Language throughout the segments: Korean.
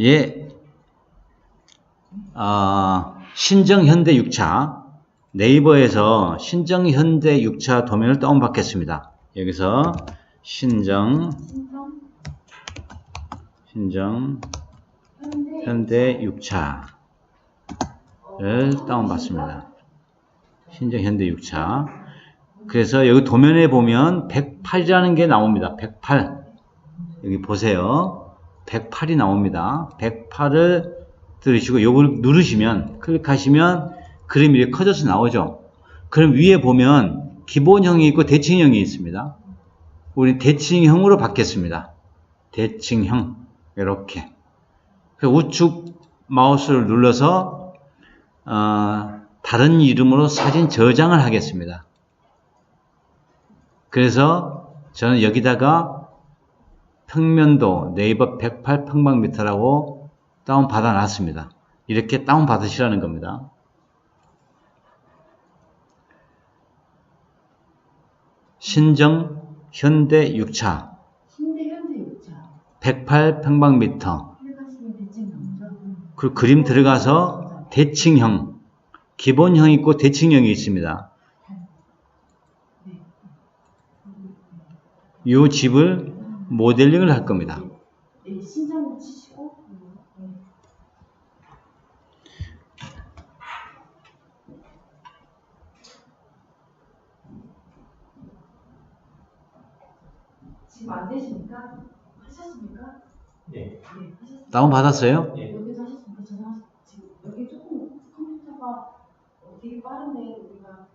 예, 신정현대 6차 네이버에서 신정현대 6차 도면을 다운받겠습니다. 여기서 신정현대 6차를 다운받습니다. 신정현대 6차. 그래서 여기 도면에 보면 108이라는 게 나옵니다. 108. 여기 보세요. 108이 나옵니다. 108을 들으시고 요걸 누르시면, 클릭하시면 그림이 이렇게 커져서 나오죠. 그럼 위에 보면 기본형이 있고 대칭형이 있습니다. 우리 대칭형으로 받겠습니다. 대칭형. 이렇게. 우측 마우스를 눌러서 다른 이름으로 사진 저장을 하겠습니다. 그래서 저는 여기다가 평면도 네이버 108 평방미터라고 다운 받아 놨습니다. 이렇게 다운 받으시라는 겁니다. 신정 현대 6차 108 평방미터. 그 그림 들어가서 대칭형, 기본형 있고 대칭형이 있습니다. 이 집을 모델링을 할 겁니다. 신정을 치시고 지금 안 되십니까? 하셨습니까? 네. 하셨습니다. 다운 받았어요? 네. 여기서 하셨습니까? 저장하셨 지금 여기 조금 컴퓨터가 되게 빠른데 우리가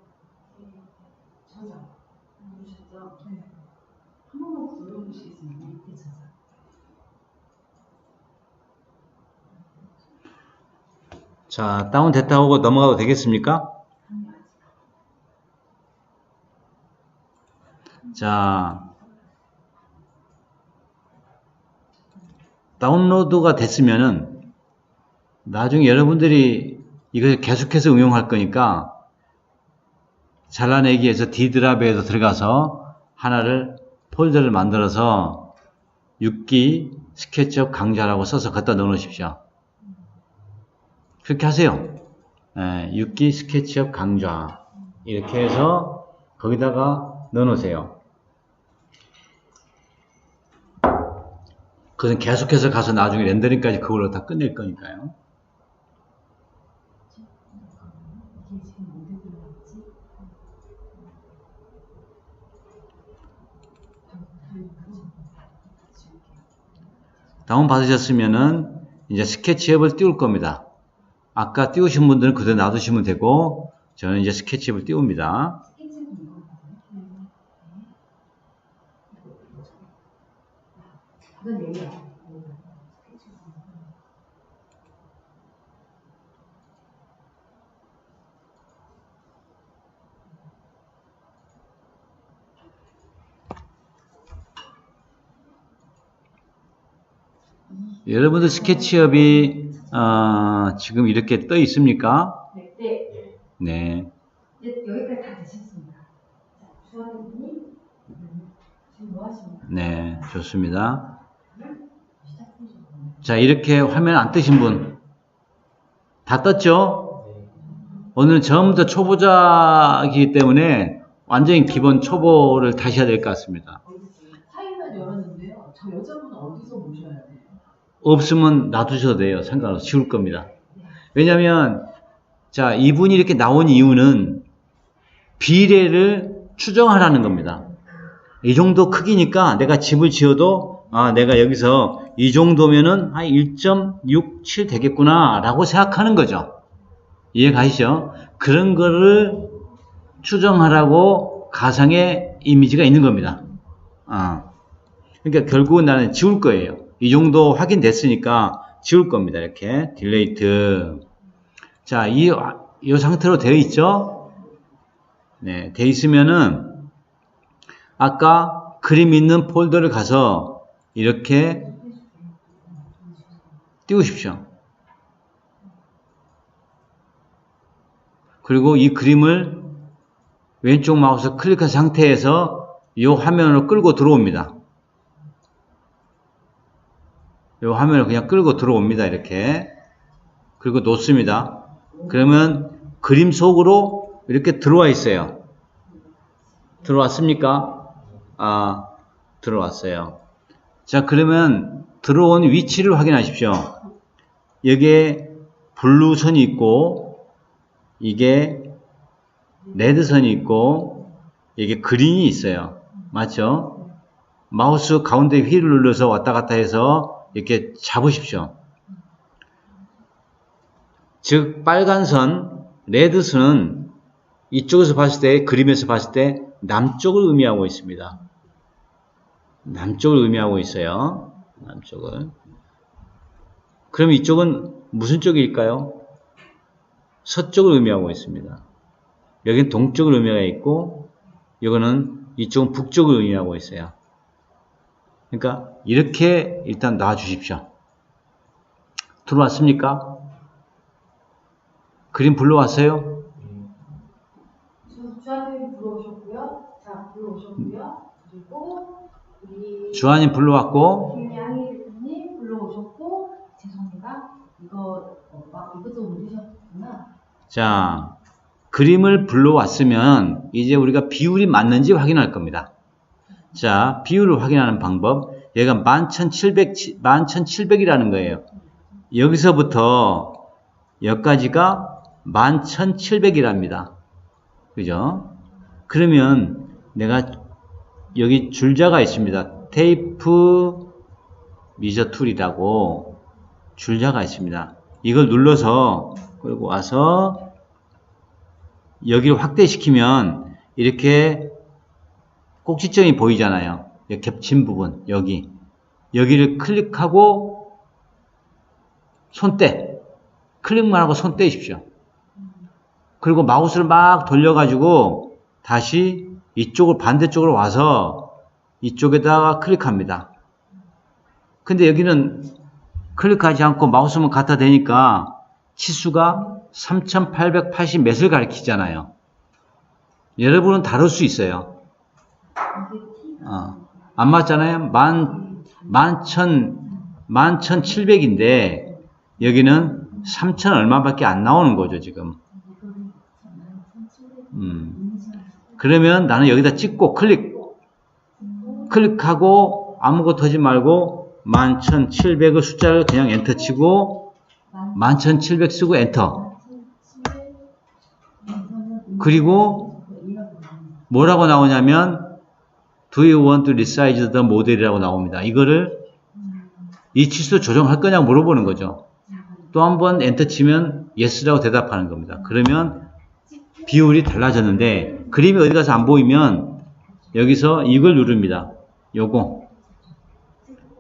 저장 누르셨죠? 네. 한 번만 눌러보시겠습니다. 밑에 저장. 자, 다운 됐다고 하고 넘어가도 되겠습니까? 자, 다운로드가 됐으면은 나중에 여러분들이 이걸 계속해서 응용할 거니까 잘라내기 위해서 D드라이브에도 들어가서 하나를 폴더를 만들어서 6기 스케치업 강좌라고 써서 갖다 넣어 놓으십시오. 그렇게 하세요. 6기 스케치업 강좌 이렇게 해서 거기다가 넣어 놓으세요. 그것은 계속해서 가서 나중에 렌더링까지 그걸로 다 끝낼 거니까요. 다운 받으셨으면은 이제 스케치업을 띄울 겁니다. 아까 띄우신 분들은 그대로 놔두시면 되고 저는 이제 스케치업을 띄웁니다. 여러분들 스케치업이 지금 이렇게 떠 있습니까? 네. 네. 여기까지 다 되셨습니다. 주원님이 지금 뭐 하십니까? 네, 좋습니다. 자, 이렇게 화면 안 뜨신 분 다 떴죠? 오늘 처음부터 초보자이기 때문에 완전히 기본 초보를 다시 해야 될 것 같습니다. 사인만 열었는데요. 저 여자분은 어디서 모셔야 돼요? 없으면 놔두셔도 돼요. 상관없어. 지울 겁니다. 왜냐면, 자, 이분이 이렇게 나온 이유는 비례를 추정하라는 겁니다. 이 정도 크기니까 내가 집을 지어도, 내가 여기서 이 정도면은 한 1.67 되겠구나, 라고 생각하는 거죠. 이해 가시죠? 그런 거를 추정하라고 가상의 이미지가 있는 겁니다. 그러니까 결국은 나는 지울 거예요. 이 정도 확인됐으니까 지울 겁니다. 이렇게 딜레이트. 자, 이 상태로 되어 있죠? 네, 되어 있으면은 아까 그림 있는 폴더를 가서 이렇게 띄우십시오. 그리고 이 그림을 왼쪽 마우스 클릭한 상태에서 이 화면으로 끌고 들어옵니다. 요 화면을 그냥 끌고 들어옵니다. 이렇게. 그리고 놓습니다. 그러면 그림 속으로 이렇게 들어와 있어요. 들어왔습니까? 아, 들어왔어요. 자, 그러면 들어온 위치를 확인하십시오. 여기에 블루 선이 있고, 이게 레드 선이 있고, 이게 그린이 있어요. 맞죠? 마우스 가운데 휠을 눌러서 왔다 갔다 해서 이렇게 잡으십시오. 즉, 빨간 선, 레드 선은 이쪽에서 봤을 때, 그림에서 봤을 때 남쪽을 의미하고 있습니다. 남쪽을 의미하고 있어요. 남쪽을. 그럼 이쪽은 무슨 쪽일까요? 서쪽을 의미하고 있습니다. 여기는 동쪽을 의미하고 있고, 이거는 이쪽은 북쪽을 의미하고 있어요. 그러니까 이렇게 일단 놔주십시오. 들어왔습니까? 그림 불러왔어요? 주한님 불러오셨고요. 자, 불러오셨고요. 그리고 우리 주한님 불러왔고, 김양희 대표님 불러오셨고, 죄송합니다. 이거 이것도 올리셨구나. 자, 그림을 불러왔으면 이제 우리가 비율이 맞는지 확인할 겁니다. 자, 비율을 확인하는 방법. 얘가 11,700이라는 거예요. 여기서부터 여기까지가 11,700이랍니다. 그죠? 그러면 내가 여기 줄자가 있습니다. 테이프 미저 툴이라고 줄자가 있습니다. 이걸 눌러서 끌고 와서 여기를 확대시키면 이렇게 꼭지점이 보이잖아요. 겹친 부분, 여기를 클릭하고 손대, 클릭만 하고 손 떼십시오. 그리고 마우스를 막 돌려가지고 다시 이쪽을 반대쪽으로 와서 이쪽에다가 클릭합니다. 근데 여기는 클릭하지 않고 마우스만 갖다 대니까 치수가 3880 몇을 가리키잖아요. 여러분은 다를 수 있어요. 안 맞잖아요. 11,700인데 여기는 3,000 얼마밖에 안 나오는 거죠, 지금. 그러면 나는 여기다 찍고 클릭하고 아무것도 하지 말고 11,700의 숫자를 그냥 엔터 치고 11,700 쓰고 엔터. 그리고 뭐라고 나오냐면 Do you want to resize the model이라고 나옵니다. 이거를 이 치수 조정할 거냐고 물어보는 거죠. 또 한 번 엔터 치면 yes라고 대답하는 겁니다. 그러면 비율이 달라졌는데 그림이 어디 가서 안 보이면 여기서 이걸 누릅니다. 요거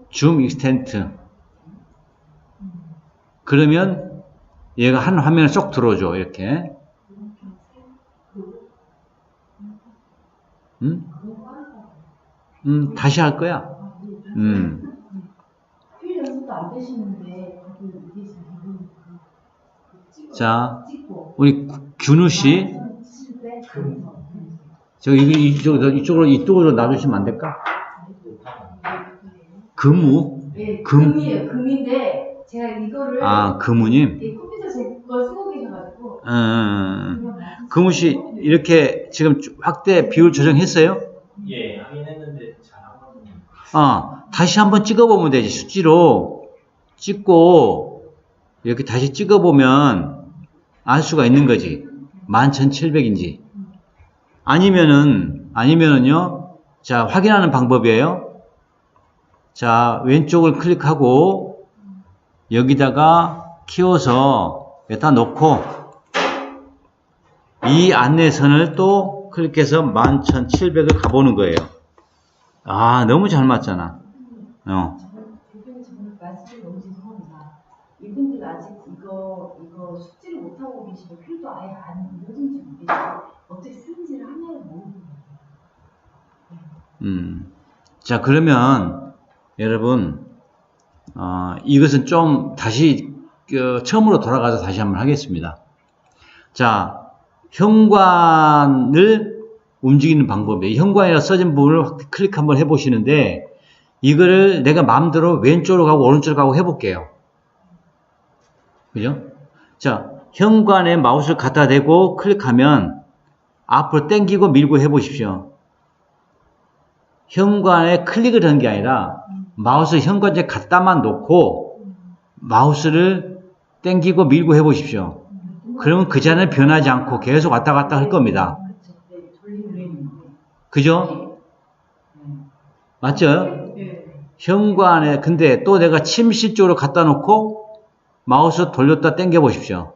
줌 익스텐트. 그러면 얘가 한 화면에 쏙 들어오죠. 이렇게. 다시 할 거야. 연습도 안 되시는데 자, 우리 균우 씨, 이쪽으로 놔주시면 안 될까? 금우? 네, 금이에요. 금인데 제가 이거를 금우님. 컴퓨터 제 걸 쓰고 계셔가지고. 금우 씨 이렇게 지금 확대 비율 조정했어요? 예, 하긴 했는데 잘 안 맞는. 다시 한번 찍어보면 되지. 수치로 찍고 이렇게 다시 찍어보면 알 수가 있는 거지. 11,700인지. 아니면은요. 자, 확인하는 방법이에요. 자, 왼쪽을 클릭하고 여기다가 키워서 여기다 놓고 이 안내선을 또 클릭해서 11,700을 가보는 거예요. 너무 잘 맞잖아. 대표님 말씀이 너무 죄송합니다. 이분들 아직 이거 숙지를 못하고 계시고 필도 아예 안 모든지 모르시고 어떻게 쓰는지를 하나를 모르는 거예요. 자, 그러면 여러분 이것은 좀 다시 처음으로 돌아가서 다시 한번 하겠습니다. 자, 현관을 움직이는 방법이에요. 현관이라 써진 부분을 클릭 한번 해보시는데 이거를 내가 마음대로 왼쪽으로 가고 오른쪽으로 가고 해볼게요. 그죠? 자, 현관에 마우스를 갖다 대고 클릭하면 앞으로 당기고 밀고 해보십시오. 현관에 클릭을 하는 게 아니라 마우스 현관에 갖다만 놓고 마우스를 당기고 밀고 해보십시오. 그러면 그 자리는 변하지 않고 계속 왔다 갔다 할 겁니다. 그죠? 맞죠? 현관에 근데 또 내가 침실 쪽으로 갖다 놓고 마우스 돌렸다 당겨 보십시오.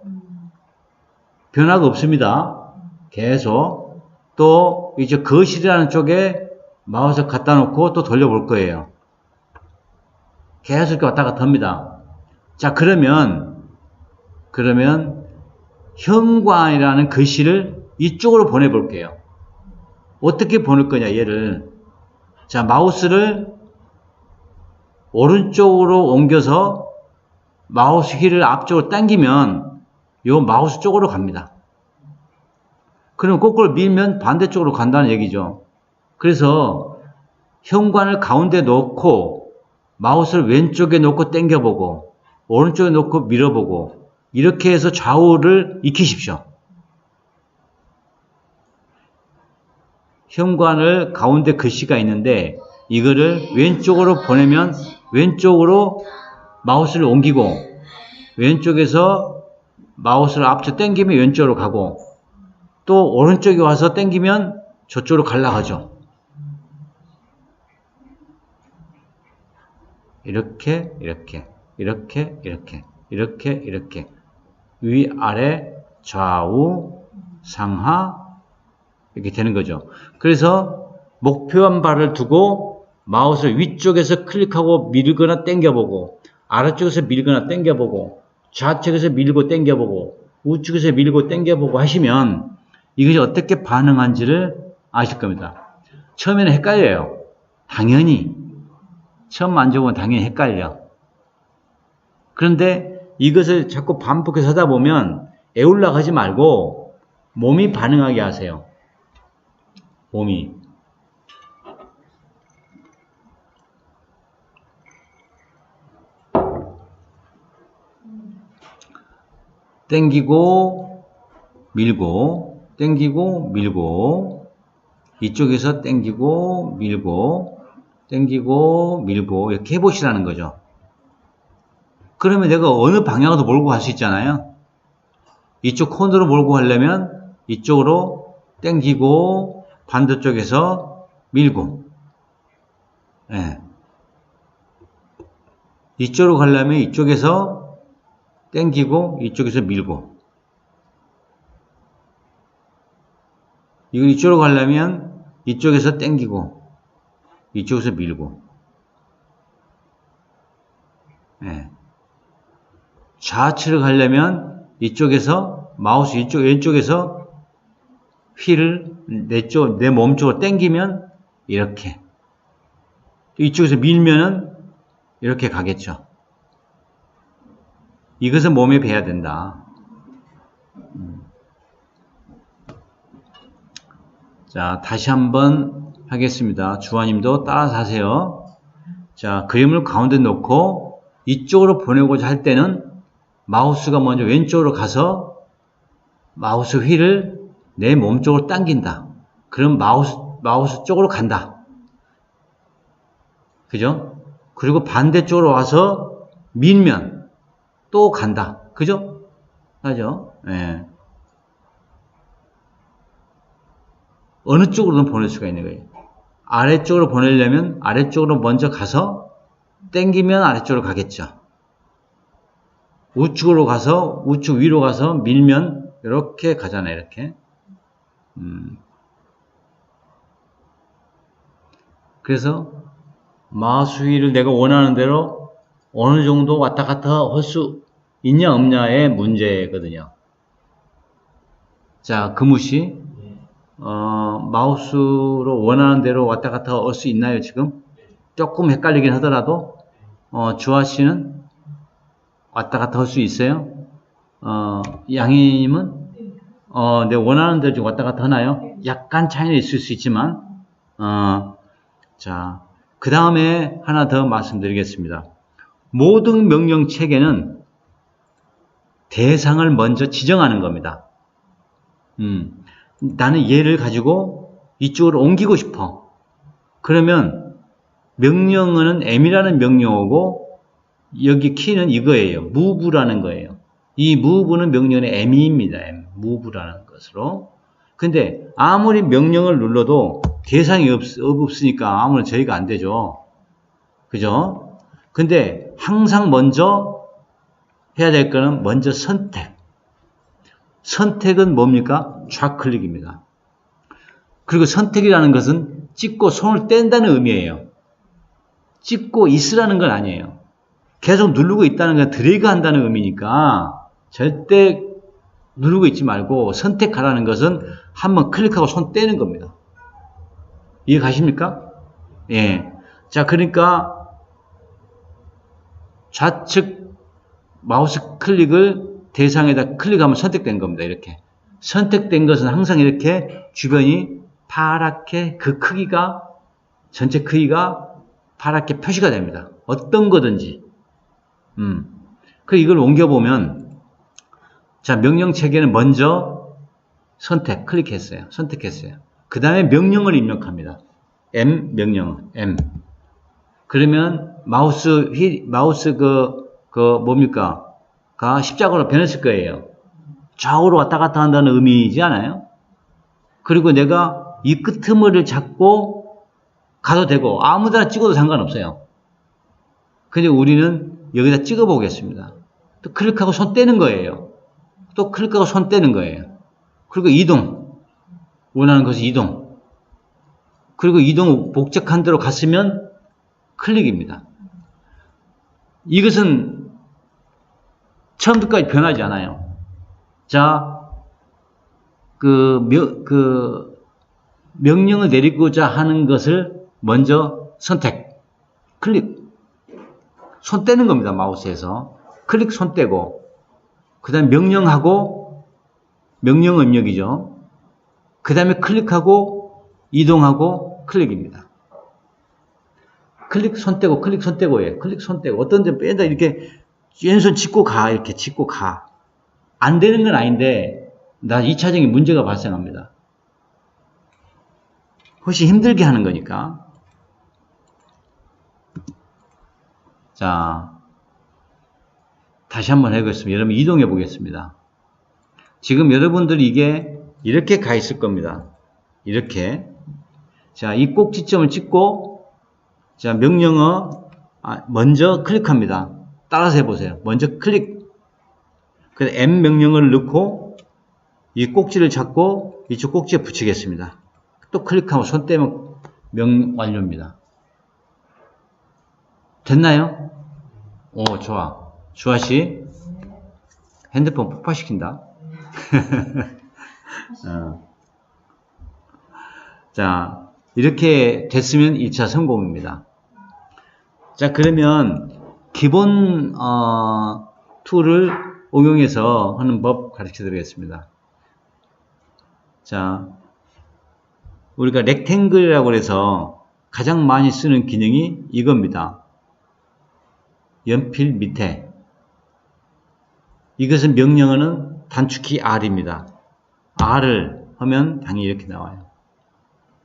변화가 없습니다. 계속 또 이제 거실이라는 쪽에 마우스 갖다 놓고 또 돌려볼 거예요. 계속 이렇게 왔다 갔다 합니다. 자, 그러면 현관이라는 글씨를 이쪽으로 보내볼게요. 어떻게 보낼 거냐, 얘를. 자, 마우스를 오른쪽으로 옮겨서 마우스 휠을 앞쪽으로 당기면 요 마우스 쪽으로 갑니다. 그럼 거꾸로 밀면 반대쪽으로 간다는 얘기죠. 그래서 현관을 가운데 놓고 마우스를 왼쪽에 놓고 당겨보고 오른쪽에 놓고 밀어보고 이렇게 해서 좌우를 익히십시오. 현관을 가운데 글씨가 있는데 이거를 왼쪽으로 보내면 왼쪽으로 마우스를 옮기고 왼쪽에서 마우스를 앞쪽 당기면 왼쪽으로 가고 또 오른쪽에 와서 당기면 저쪽으로 갈라가죠. 이렇게 위아래 좌우 상하 이렇게 되는 거죠. 그래서 목표한 바를 두고 마우스 위쪽에서 클릭하고 밀거나 당겨보고 아래쪽에서 밀거나 당겨보고 좌측에서 밀고 당겨보고 우측에서 밀고 당겨보고 하시면 이것이 어떻게 반응한지를 아실 겁니다. 처음에는 헷갈려요. 당연히 처음 만져보면 당연히 헷갈려. 그런데 이것을 자꾸 반복해서 하다 보면 에울락 하지 말고 몸이 반응하게 하세요. 몸이. 땡기고 밀고 땡기고 밀고 이쪽에서 땡기고 밀고 땡기고 밀고 이렇게 해보시라는 거죠. 그러면 내가 어느 방향으로 몰고 갈 수 있잖아요. 이쪽 코너로 몰고 가려면 이쪽으로 땡기고 반대쪽에서 밀고 예. 이쪽으로 가려면 이쪽에서 땡기고 이쪽에서 밀고 이걸 이쪽으로 가려면 이쪽에서 땡기고 이쪽에서 밀고 예. 좌측으로 가려면 이쪽에서 마우스 이쪽 왼쪽에서 휠을 내 몸 쪽으로 당기면 이렇게 이쪽에서 밀면은 이렇게 가겠죠. 이것은 몸에 배야 된다. 자, 다시 한번 하겠습니다. 주아님도 따라서 하세요. 자, 그림을 가운데 놓고 이쪽으로 보내고자 할 때는 마우스가 먼저 왼쪽으로 가서 마우스 휠을 내 몸 쪽으로 당긴다. 그럼 마우스 쪽으로 간다. 그죠? 그리고 반대쪽으로 와서 밀면 또 간다. 그죠? 하죠? 예. 어느 쪽으로든 보낼 수가 있는 거예요. 아래쪽으로 보내려면 아래쪽으로 먼저 가서 당기면 아래쪽으로 가겠죠. 우측으로 가서 우측 위로 가서 밀면 이렇게 가잖아요. 이렇게. 그래서 마우스 휠을 내가 원하는 대로 어느 정도 왔다 갔다 할 수 있냐 없냐의 문제거든요. 자, 금우씨 마우스로 원하는 대로 왔다 갔다 할 수 있나요 지금? 조금 헷갈리긴 하더라도 주아씨는 왔다 갔다 할 수 있어요? 양희님은 내가 원하는 대로 좀 왔다 갔다 하나요? 약간 차이는 있을 수 있지만 자, 그 다음에 하나 더 말씀드리겠습니다. 모든 명령 체계는 대상을 먼저 지정하는 겁니다. 나는 얘를 가지고 이쪽으로 옮기고 싶어. 그러면 명령어는 M이라는 명령어고 여기 키는 이거예요. move라는 거예요. 이 move는 명령어의 M입니다. M. move라는 것으로. 근데 아무리 명령을 눌러도 대상이 없으니까 아무런 저희가 안 되죠. 그죠? 근데 항상 먼저 해야 될 거는 먼저 선택. 선택은 뭡니까? 좌클릭입니다. 그리고 선택이라는 것은 찍고 손을 뗀다는 의미예요. 찍고 있으라는 건 아니에요. 계속 누르고 있다는 건 드래그 한다는 의미니까 절대 누르고 있지 말고 선택하라는 것은 한번 클릭하고 손 떼는 겁니다. 이해 가십니까? 예. 자, 그러니까 좌측 마우스 클릭을 대상에다 클릭하면 선택된 겁니다. 이렇게. 선택된 것은 항상 이렇게 주변이 파랗게 그 크기가 전체 크기가 파랗게 표시가 됩니다. 어떤 거든지. 그 이걸 옮겨보면 자, 명령 체계는 먼저 선택, 클릭했어요. 선택했어요. 그 다음에 명령을 입력합니다. M 명령, M. 그러면 마우스 뭡니까? 가 십자가로 변했을 거예요. 좌우로 왔다 갔다 한다는 의미이지 않아요? 그리고 내가 이 끄트머리를 잡고 가도 되고 아무데나 찍어도 상관없어요. 근데 우리는 여기다 찍어 보겠습니다. 또 클릭하고 손 떼는 거예요. 또 클릭하고 손 떼는 거예요. 그리고 이동. 원하는 것이 이동. 그리고 이동 복잡한 데로 갔으면 클릭입니다. 이것은 처음부터까지 변하지 않아요. 자, 명령을 내리고자 하는 것을 먼저 선택, 클릭. 손 떼는 겁니다. 마우스에서. 클릭 손 떼고 그 다음에 명령하고 명령 입력이죠. 그 다음에 클릭하고 이동하고 클릭입니다. 클릭 손 떼고 클릭 손 떼고예요. 클릭 손 떼고 어떤 데 빼다 이렇게 왼손 짚고 가 이렇게 짚고 가. 안 되는 건 아닌데 나 2차적인 문제가 발생합니다. 훨씬 힘들게 하는 거니까. 자, 다시 한번 해보겠습니다. 여러분 이동해 보겠습니다. 지금 여러분들이 이게 이렇게 가 있을 겁니다. 이렇게. 자, 이 꼭지점을 찍고 자, 명령어 먼저 클릭합니다. 따라서 해보세요. 먼저 클릭. 그래서 M 명령어를 넣고 이 꼭지를 잡고 이쪽 꼭지에 붙이겠습니다. 또 클릭하고 손 떼면 완료입니다. 됐나요? 오, 좋아. 주아씨 핸드폰 폭파시킨다. 자, 이렇게 됐으면 1차 성공입니다. 자, 그러면 기본 툴을 응용해서 하는 법 가르쳐 드리겠습니다. 자, 우리가 렉탱글이라고 해서 가장 많이 쓰는 기능이 이겁니다. 연필 밑에. 이것은 명령어는 단축키 R입니다. R을 하면 당연히 이렇게 나와요.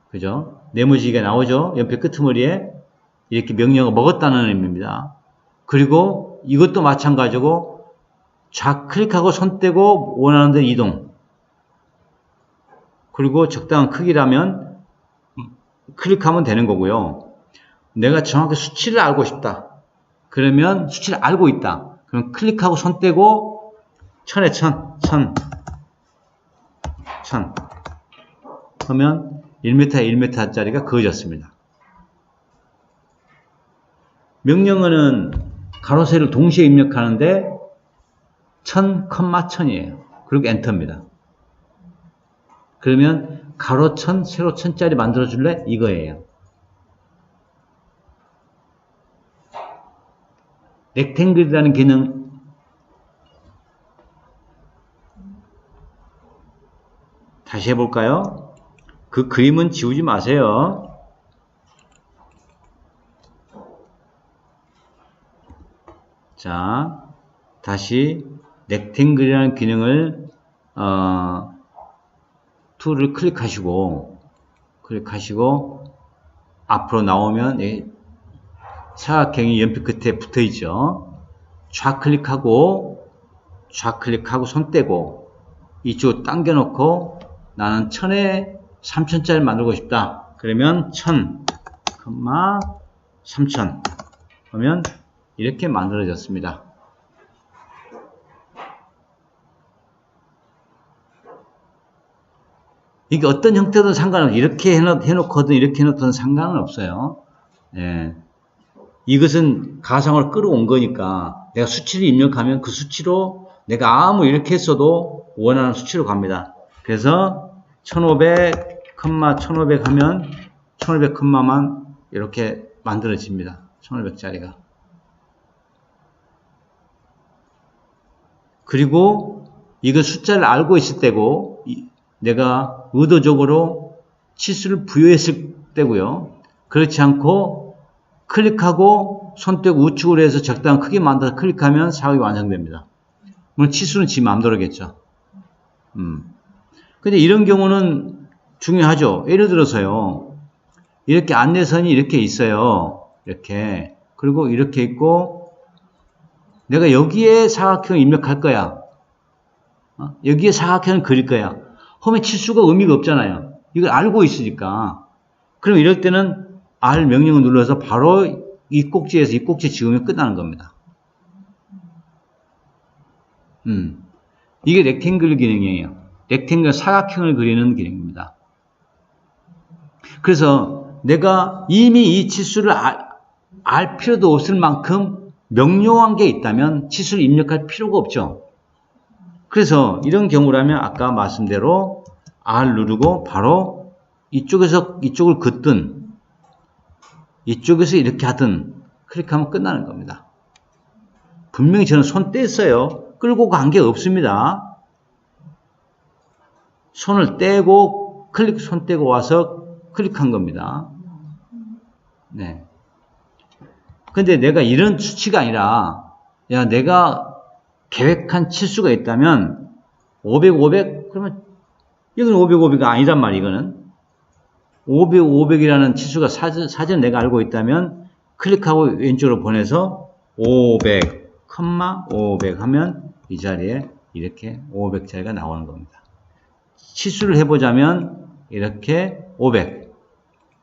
그죠? 네모지기가 나오죠? 연필 끄트머리에 이렇게 명령어 먹었다는 의미입니다. 그리고 이것도 마찬가지고 좌클릭하고 손 떼고 원하는 데 이동. 그리고 적당한 크기라면 클릭하면 되는 거고요. 내가 정확히 수치를 알고 싶다. 그러면 수치를 알고 있다. 그럼 클릭하고 손 떼고 천에 천 하면 1m에 1m짜리가 그어졌습니다. 명령어는 가로 세를 동시에 입력하는데 1000, 1000이에요. 그리고 엔터입니다. 그러면 가로 1000, 세로 1000짜리 만들어줄래? 이거예요. 렉탱글이라는 기능 다시 해볼까요? 그 그림은 지우지 마세요. 자, 다시 렉탱글이라는 기능을 툴을 클릭하시고 앞으로 나오면 사각형이 연필 끝에 붙어 있죠. 좌클릭하고 손 떼고 이쪽 당겨 놓고 나는 1000에 3000짜리 만들고 싶다. 그러면 1000, 3000 하면 이렇게 만들어졌습니다. 이게 어떤 형태든 상관없어요. 이렇게 해놓거든 이렇게 해놓든 상관은 없어요. 예. 이것은 가상으로 끌어온 거니까 내가 수치를 입력하면 그 수치로 내가 아무 이렇게 했어도 원하는 수치로 갑니다. 그래서 1500, 1500 하면 1500 컴마만 이렇게 만들어집니다. 1500짜리가. 그리고 이거 숫자를 알고 있을 때고 내가 의도적으로 치수를 부여했을 때고요. 그렇지 않고 클릭하고 손 떼고 우측으로 해서 적당한 크게 만들어서 클릭하면 사각이 완성됩니다. 물론 치수는 지 마음대로겠죠. 근데 이런 경우는 중요하죠. 예를 들어서요. 이렇게 안내선이 이렇게 있어요. 이렇게. 그리고 이렇게 있고 내가 여기에 사각형을 입력할 거야. 여기에 사각형을 그릴 거야. 홈의 치수가 의미가 없잖아요. 이걸 알고 있으니까. 그럼 이럴 때는 R 명령을 눌러서 바로 이 꼭지에서 이 꼭지 지우면 끝나는 겁니다. 이게 렉탱글 기능이에요. 렉탱글 사각형을 그리는 기능입니다. 그래서 내가 이미 이 치수를 알 필요도 없을 만큼 명료한 게 있다면 치수를 입력할 필요가 없죠. 그래서 이런 경우라면 아까 말씀대로 R 누르고 바로 이쪽에서 이쪽을 긋든 이쪽에서 이렇게 하든 클릭하면 끝나는 겁니다. 분명히 저는 손 뗐어요. 끌고 간 게 없습니다. 손을 떼고 손 떼고 와서 클릭한 겁니다. 네. 근데 내가 이런 수치가 아니라 야 내가 계획한 치수가 있다면 500, 500 그러면 이건 500, 500이 아니란 말이에요. 이거는 500, 500이라는 치수가 사전 내가 알고 있다면 클릭하고 왼쪽으로 보내서 500, 500 하면 이 자리에 이렇게 500짜리가 나오는 겁니다. 치수를 해보자면 이렇게 500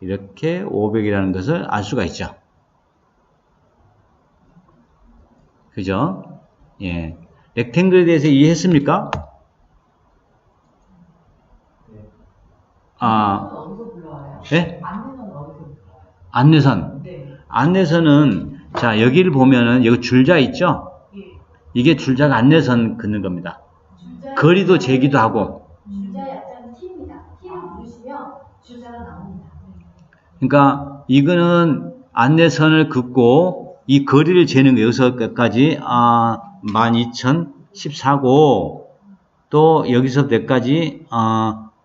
이렇게 500이라는 것을 알 수가 있죠. 그죠? 예. 렉탱글에 대해서 이해했습니까? 어디서 불러와요? 네? 안내선 어디서 불러와요? 안내선. 네. 안내선은, 자, 여기를 보면은, 여기 줄자 있죠? 예. 이게 줄자가 안내선 긋는 겁니다. 거리도 재기도 하고. 줄자의 약자는 T입니다. T를 누르시면 줄자가 나옵니다. 그러니까, 이거는 안내선을 긋고, 이 거리를 재는 거, 여기서까지, 12,014고, 또 여기서 몇까지,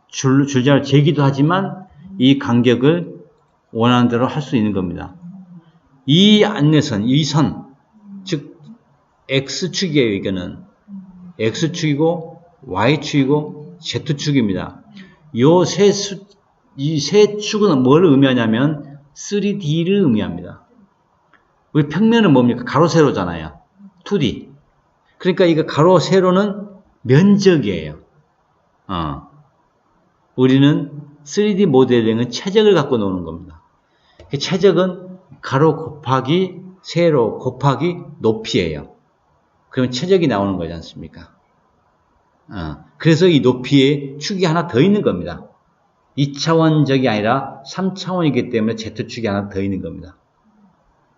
줄자를 재기도 하지만, 이 간격을 원하는 대로 할 수 있는 겁니다. 이 안내선, 이 선, 즉 X축이에요. 이거는 X축이고 Y축이고 Z축입니다. 이 세 축은 뭘 의미하냐면 3D를 의미합니다. 우리 평면은 뭡니까? 가로 세로잖아요. 2D. 그러니까 이거 가로 세로는 면적이에요. 우리는 3D 모델링은 최적을 갖고 노는 겁니다. 최적은 가로 곱하기 세로 곱하기 높이예요. 그러면 최적이 나오는 거지 않습니까? 그래서 이 높이에 축이 하나 더 있는 겁니다. 2차원적이 아니라 3차원이기 때문에 Z축이 하나 더 있는 겁니다.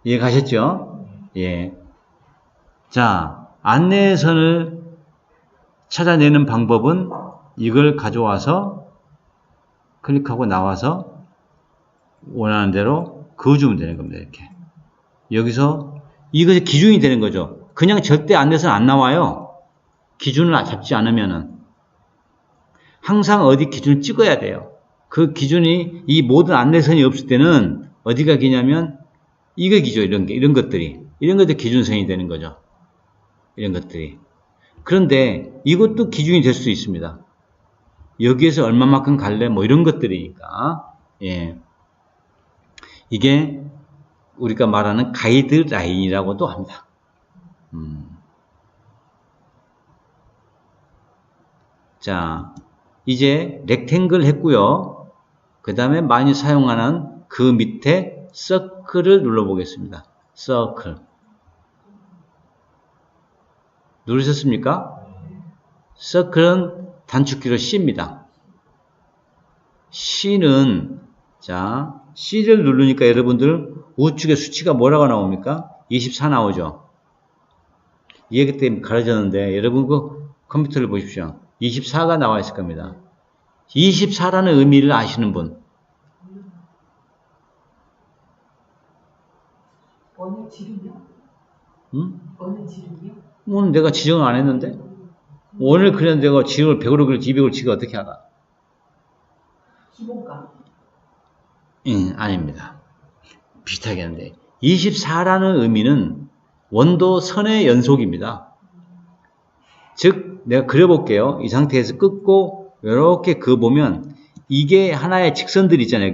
이해 가셨죠? 예. 자, 안내선을 찾아내는 방법은 이걸 가져와서 클릭하고 나와서 원하는 대로 그어주면 되는 겁니다. 이렇게. 여기서 이것이 기준이 되는 거죠. 그냥 절대 안내선 안 나와요. 기준을 잡지 않으면은. 항상 어디 기준을 찍어야 돼요. 그 기준이 이 모든 안내선이 없을 때는 어디가 기냐면 이거 기죠. 이런 것들이. 이런 것들이 기준선이 되는 거죠. 이런 것들이. 그런데 이것도 기준이 될 수 있습니다. 여기에서 얼마만큼 갈래? 뭐 이런 것들이니까. 예. 이게 우리가 말하는 가이드라인이라고도 합니다. 자, 이제 렉탱글 했고요. 그 다음에 많이 사용하는 그 밑에 서클을 눌러보겠습니다. 서클. 누르셨습니까? 서클은 단축키로 C입니다. C는, 자, C를 누르니까 여러분들 우측에 수치가 뭐라고 나옵니까? 24 나오죠? 얘기 때문에 가려졌는데 여러분 그 컴퓨터를 보십시오. 24가 나와 있을 겁니다. 24라는 의미를 아시는 분? 어느 지름이요? 응? 어느 지름이요? 오늘 내가 지정을 안 했는데? 오늘 그랬는데 내가 지정을 100으로 그릴지 200으로 지가 어떻게 알아? 기본값. 아닙니다. 비슷하게 하는데 24라는 의미는 원도 선의 연속입니다. 즉 내가 그려볼게요. 이 상태에서 끊고 이렇게 그어보면 이게 하나의 직선들 있잖아요.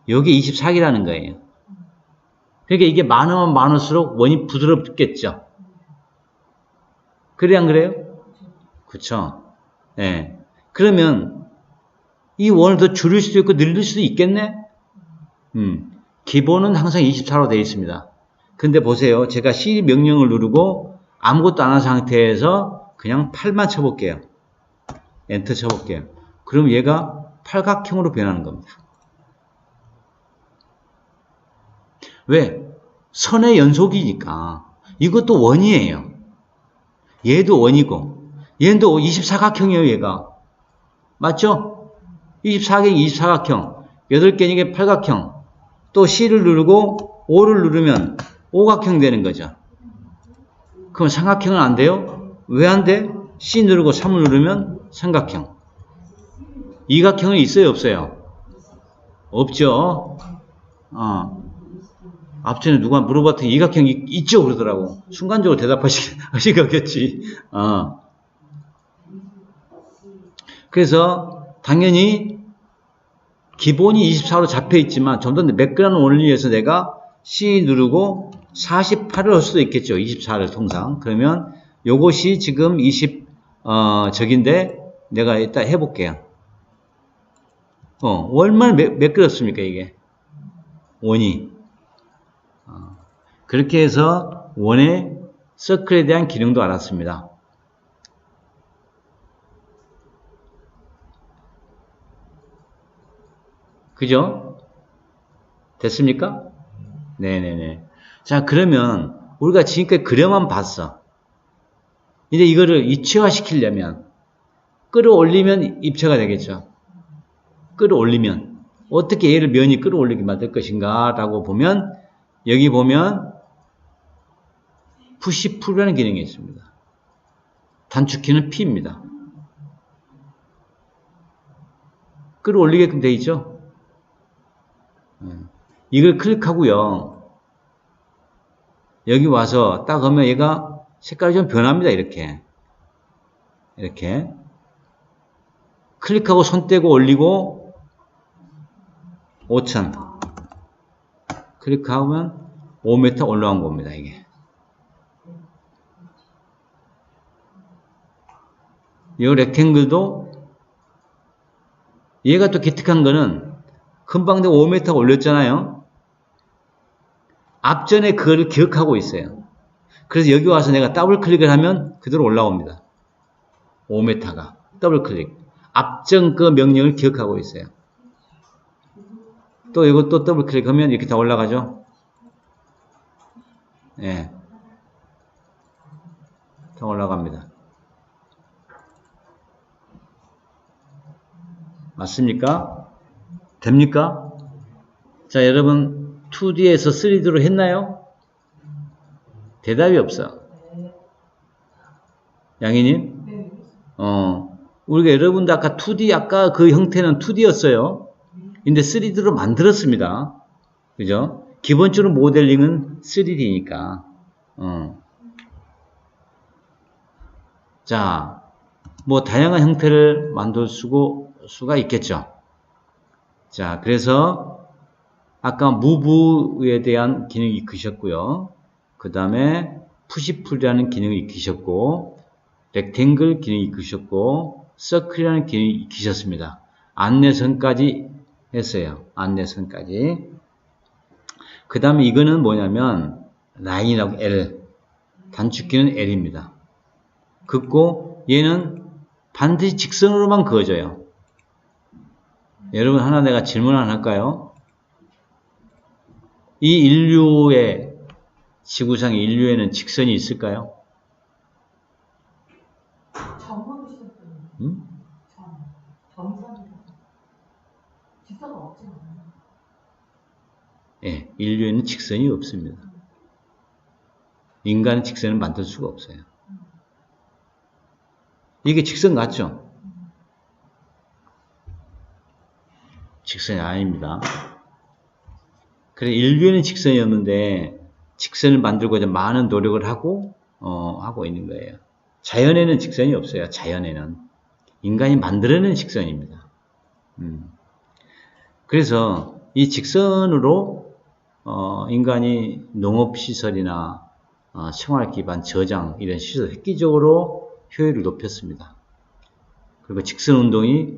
여기 24기라는 거예요. 그러니까 이게 많으면 많을수록 원이 부드럽겠죠. 그래 안 그래요? 그쵸? 네. 그러면 이 원을 더 줄일 수도 있고 늘릴 수도 있겠네? 기본은 항상 24로 되어 있습니다. 근데 보세요. 제가 C 명령을 누르고 아무것도 안 한 상태에서 그냥 8만 쳐볼게요. 엔터 쳐볼게요. 그럼 얘가 팔각형으로 변하는 겁니다. 왜? 선의 연속이니까. 이것도 원이에요. 얘도 원이고 얘도 24각형이에요. 얘가. 맞죠? 24개 24각형 8개니까 팔각형. 또 C를 누르고 O를 누르면 오각형 되는 거죠. 그럼 삼각형은 안 돼요? 왜 안 돼? C 누르고 3을 누르면 삼각형. 이각형은 있어요? 없어요? 없죠? 앞전에 누가 물어봤더니 이각형이 있죠? 그러더라고. 순간적으로 대답하시겠지. 그래서 당연히 기본이 24로 잡혀 있지만 좀 더 매끈한 원리를 위해서 내가 C 누르고 48을 할 수도 있겠죠. 24를 통상. 그러면 요것이 지금 20, 내가 이따 해볼게요. 얼마나 매끄럽습니까, 이게? 원이. 그렇게 해서 원의 서클에 대한 기능도 알았습니다. 그죠? 됐습니까? 네네네. 자, 그러면 우리가 지금까지 그려만 봤어. 이제 이거를 입체화 시키려면 끌어올리면 입체가 되겠죠. 끌어올리면 어떻게 얘를 면이 끌어올리게 만들 것인가 라고 보면 여기 보면 푸시 풀이라는 기능이 있습니다. 단축키는 P입니다. 끌어올리게끔 되어 있죠. 이걸 클릭하고요. 여기 와서 딱 하면 얘가 색깔이 좀 변합니다. 이렇게 클릭하고 손 떼고 올리고 5000 클릭하면 5m 올라간 겁니다. 이게 이 렉탱글도 얘가 또 기특한 거는 금방 내가 5m 올렸잖아요. 앞전에 그거를 기억하고 있어요. 그래서 여기 와서 내가 더블 클릭을 하면 그대로 올라옵니다. 5m가 더블 클릭. 앞전 그 명령을 기억하고 있어요. 또 이것도 더블 클릭하면 이렇게 다 올라가죠. 예. 다 올라갑니다. 맞습니까? 됩니까? 자, 여러분 2D에서 3D로 했나요? 대답이 없어. 양희님? 우리가 여러분들 아까 2D, 아까 그 형태는 2D였어요. 근데 3D로 만들었습니다. 그죠? 기본적으로 모델링은 3D니까. 자, 뭐 다양한 형태를 만들 수가 있겠죠. 자, 그래서 아까 무브에 대한 기능이 익히셨고요. 그 다음에 푸시풀이라는 기능을 익히셨고, 렉탱글 기능이 익히셨고, 서클이라는 기능이 익히셨습니다. 안내선까지 했어요. 안내선까지. 그 다음에 이거는 뭐냐면 라인이라고 L, 단축키는 L입니다. 긋고 얘는 반드시 직선으로만 그어져요. 여러분 하나 내가 질문 하나 할까요? 이 인류의 지구상의 인류에는 직선이 있을까요? 점으로 시작되는 음? 점선으로 직선은 없지 않아요. 예, 인류에는 직선이 없습니다. 인간은 직선을 만들 수가 없어요. 이게 직선 같죠? 직선이 아닙니다. 그래서 인류에는 직선이 없는데 직선을 만들고자 많은 노력을 하고 있는 거예요. 자연에는 직선이 없어요. 자연에는 인간이 만들어낸 직선입니다. 그래서 이 직선으로 인간이 농업시설이나 생활기반 저장 이런 시설 획기적으로 효율을 높였습니다. 그리고 직선운동이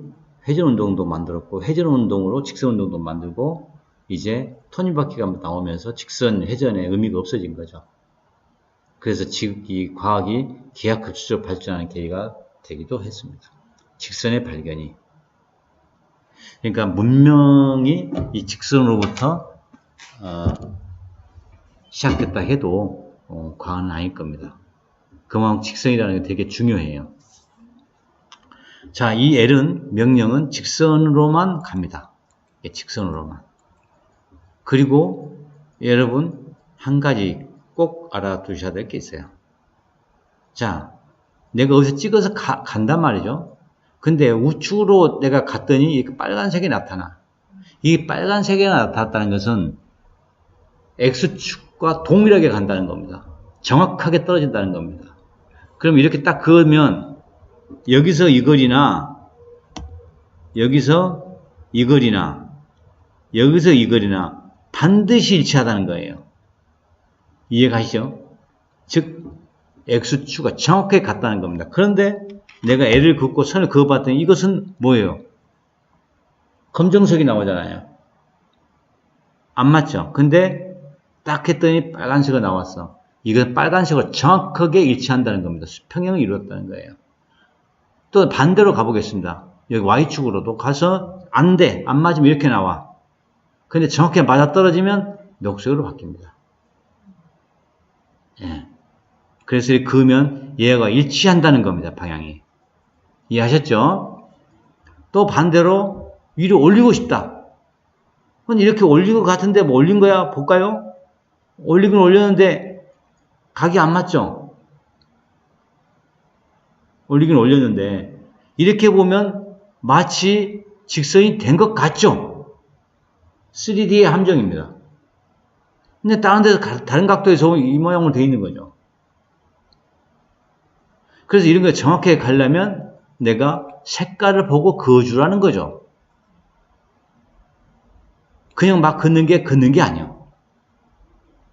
회전운동도 만들었고 회전운동으로 직선운동도 만들고 이제 톱니바퀴가 나오면서 직선 회전의 의미가 없어진 거죠. 그래서 이 과학이 기하급수적으로 발전하는 계기가 되기도 했습니다. 직선의 발견이. 그러니까 문명이 이 직선으로부터 시작됐다 해도 과언은 아닐 겁니다. 그만큼 직선이라는 게 되게 중요해요. 자, 이 L은 명령은 직선으로만 갑니다. 직선으로만. 그리고 여러분 한 가지 꼭 알아두셔야 될 게 있어요. 자, 내가 어디서 찍어서 간단 말이죠. 근데 우측으로 내가 갔더니 빨간색이 나타나. 이 빨간색이 나타났다는 것은 X축과 동일하게 간다는 겁니다. 정확하게 떨어진다는 겁니다. 그럼 이렇게 딱 그으면 여기서 이 거리나 여기서 이 거리나 여기서 이 거리나 반드시 일치하다는 거예요. 이해가시죠? 즉 X축과 정확하게 같다는 겁니다. 그런데 내가 L을 긋고 선을 그어봤더니 이것은 뭐예요? 검정색이 나오잖아요. 안 맞죠? 근데 딱 했더니 빨간색이 나왔어. 이건 빨간색으로 정확하게 일치한다는 겁니다. 수평형을 이루었다는 거예요. 또 반대로 가보겠습니다. 여기 Y축으로도 가서 안 돼. 안 맞으면 이렇게 나와. 근데 정확하게 맞아떨어지면 녹색으로 바뀝니다. 예. 그래서 이렇게 그으면 얘가 일치한다는 겁니다. 방향이. 이해하셨죠? 또 반대로 위로 올리고 싶다. 그건 이렇게 올린 것 같은데 뭐 올린 거야? 볼까요? 올리긴 올렸는데 각이 안 맞죠? 올리긴 올렸는데 이렇게 보면 마치 직선이 된 것 같죠? 3D의 함정입니다. 근데 다른 데서 다른 각도에서 이 모양으로 되어 있는 거죠. 그래서 이런 걸 정확하게 가려면 내가 색깔을 보고 그어주라는 거죠. 그냥 막 긋는 게 아니에요.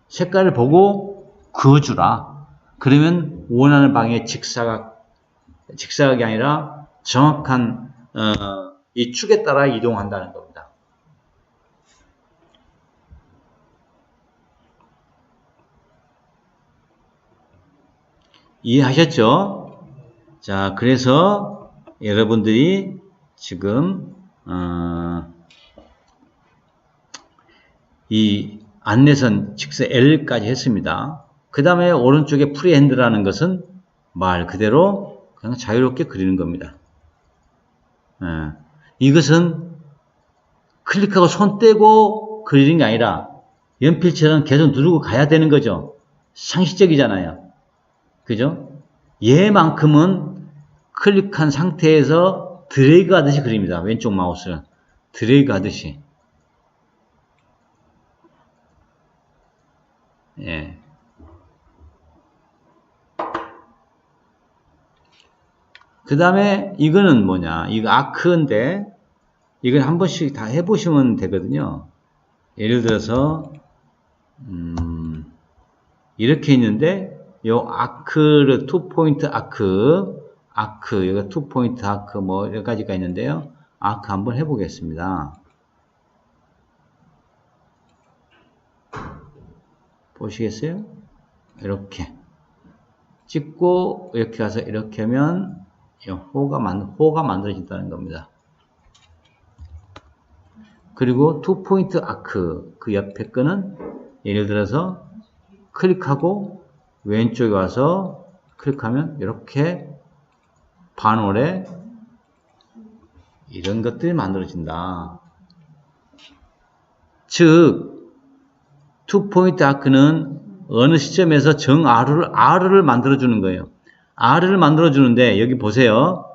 색깔을 보고 그어주라. 그러면 원하는 방향의 직사각이 아니라 정확한 이 축에 따라 이동한다는 겁니다. 이해하셨죠? 자, 그래서 여러분들이 지금 이 안내선 직선 L까지 했습니다. 그 다음에 오른쪽에 프리핸드라는 것은 말 그대로 그냥 자유롭게 그리는 겁니다. 이것은 클릭하고 손 떼고 그리는 게 아니라 연필처럼 계속 누르고 가야 되는 거죠. 상식적이잖아요. 그죠? 얘만큼은 클릭한 상태에서 드래그 하듯이 그립니다. 왼쪽 마우스를. 드래그 하듯이. 예. 그 다음에 이거는 뭐냐? 이거 아크인데 이건 한 번씩 다 해보시면 되거든요. 예를 들어서 이렇게 있는데 요 아크를 2포인트 아크 여기가 2포인트 아크 뭐 여러 가지가 있는데요. 아크 한번 해보겠습니다. 보시겠어요? 이렇게 찍고 이렇게 가서 이렇게 하면 호가 만들어진다는 겁니다. 그리고 2포인트 아크 그 옆에 거는 예를 들어서 클릭하고 왼쪽에 와서 클릭하면 이렇게 반올에 이런 것들이 만들어진다. 즉 2포인트 아크는 어느 시점에서 정 R를 만들어주는 거예요. R를 만들어주는데 여기 보세요.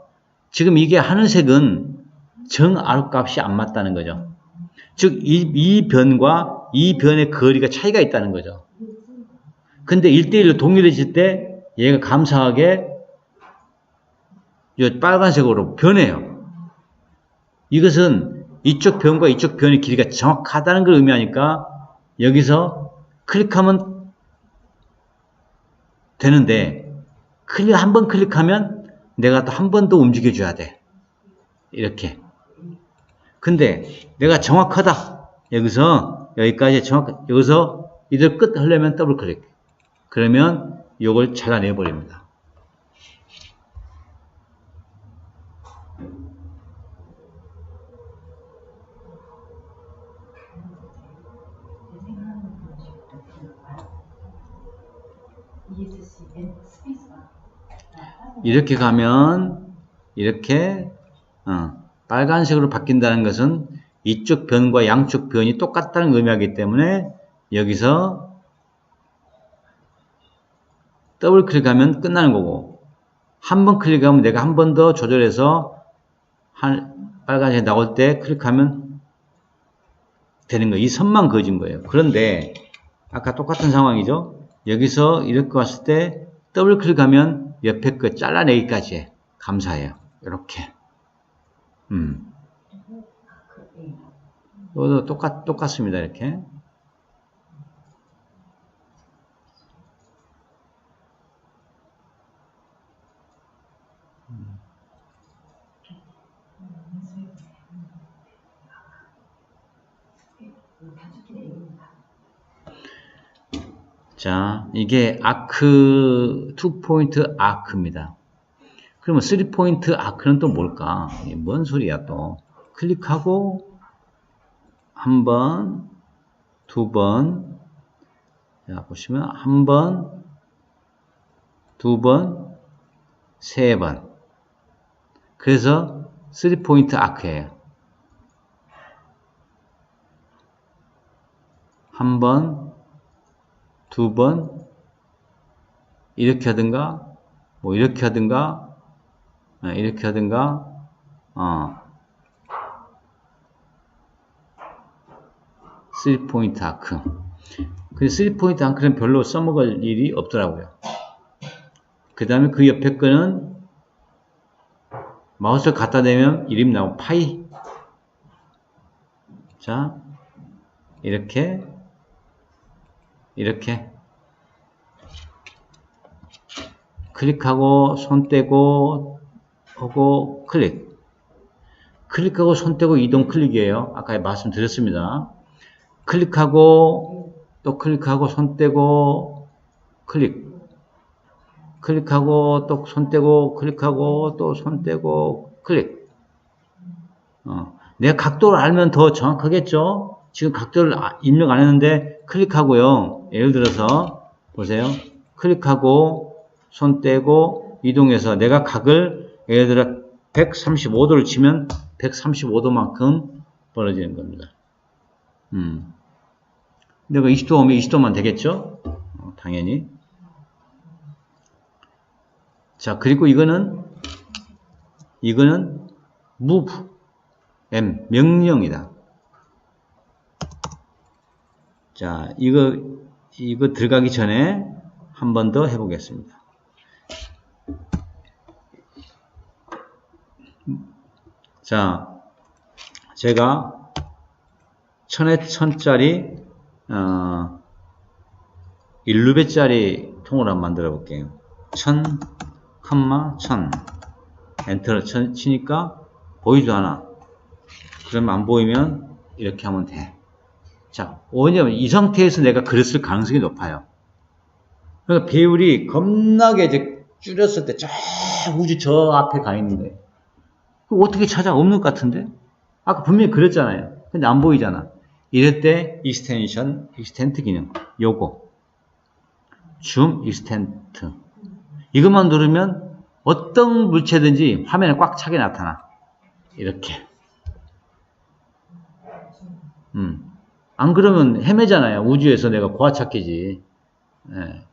지금 이게 하늘색은 정 R 값이 안 맞다는 거죠. 즉 이 변과 이 변의 거리가 차이가 있다는 거죠. 근데 1대1로 동일해질 때 얘가 감사하게 이 빨간색으로 변해요. 이것은 이쪽 변과 이쪽 변의 길이가 정확하다는 걸 의미하니까 여기서 클릭하면 되는데 한 번 클릭하면 내가 또 한 번 더 움직여줘야 돼. 이렇게. 근데 내가 정확하다. 여기서 여기까지 여기서 이들 끝 하려면 더블 클릭. 그러면 이걸 잘라내 버립니다. 이렇게 가면 이렇게 빨간색으로 바뀐다는 것은 이쪽 변과 양쪽 변이 똑같다는 의미이기 때문에 여기서 더블 클릭하면 끝나는 거고 한 번 클릭하면 내가 한 번 더 조절해서 빨간색이 나올 때 클릭하면 되는 거예요. 이 선만 그어진 거예요. 그런데 아까 똑같은 상황이죠. 여기서 이렇게 왔을 때 더블 클릭하면 옆에 거 잘라내기까지 해. 감사해요. 이렇게. 이것도 똑같습니다. 이렇게. 자, 이게 아크, 2포인트 아크입니다. 그러면 3포인트 아크는 또 뭘까? 뭔 소리야 또. 클릭하고 한 번, 두 번, 자 보시면 한 번, 두 번, 세 번. 그래서 3포인트 아크예요. 한 번, 두 번, 이렇게 하든가, 뭐 이렇게 하든가, 이렇게 하든가, 3포인트 아크. 그 3포인트 아크는 별로 써먹을 일이 없더라고요. 그 다음에 그 옆에 거는 마우스를 갖다 대면 이름이 나오고 파이. 자, 이렇게 클릭하고 손 떼고 하고 클릭하고 손 떼고 이동 클릭이에요. 아까 말씀드렸습니다. 클릭하고 또 클릭하고 손 떼고 클릭하고 또 손 떼고 클릭하고 또 손 떼고 클릭. 내가 각도를 알면 더 정확하겠죠? 지금 각도를 입력 안 했는데 클릭하고요. 예를 들어서 보세요. 클릭하고 손 떼고 이동해서 내가 각을 예를 들어 135도를 치면 135도만큼 벌어지는 겁니다. 내가 20도 오면 20도만 되겠죠? 당연히. 자, 그리고 이거는 move 명령이다. 자, 이거 들어가기 전에 한 번 더 해보겠습니다. 자, 제가 1000에 1000짜리 1루베짜리 통을 한번 만들어 볼게요. 1000, 1000 엔터를 치니까 보이지도 않아. 그러면 안 보이면 이렇게 하면 돼. 자, 왜냐면 이 상태에서 내가 그렸을 가능성이 높아요. 그러니까 배율이 겁나게 이제 줄였을 때 저 우주 저 앞에 가 있는데 그거 어떻게 찾아? 없는 것 같은데? 아까 분명히 그렸잖아요. 근데 안 보이잖아. 이럴 때 익스텐트 기능 요거 줌 익스텐트 이것만 누르면 어떤 물체든지 화면에 꽉 차게 나타나. 이렇게. 안 그러면 헤매잖아요. 우주에서 내가 고아찾기지. 네.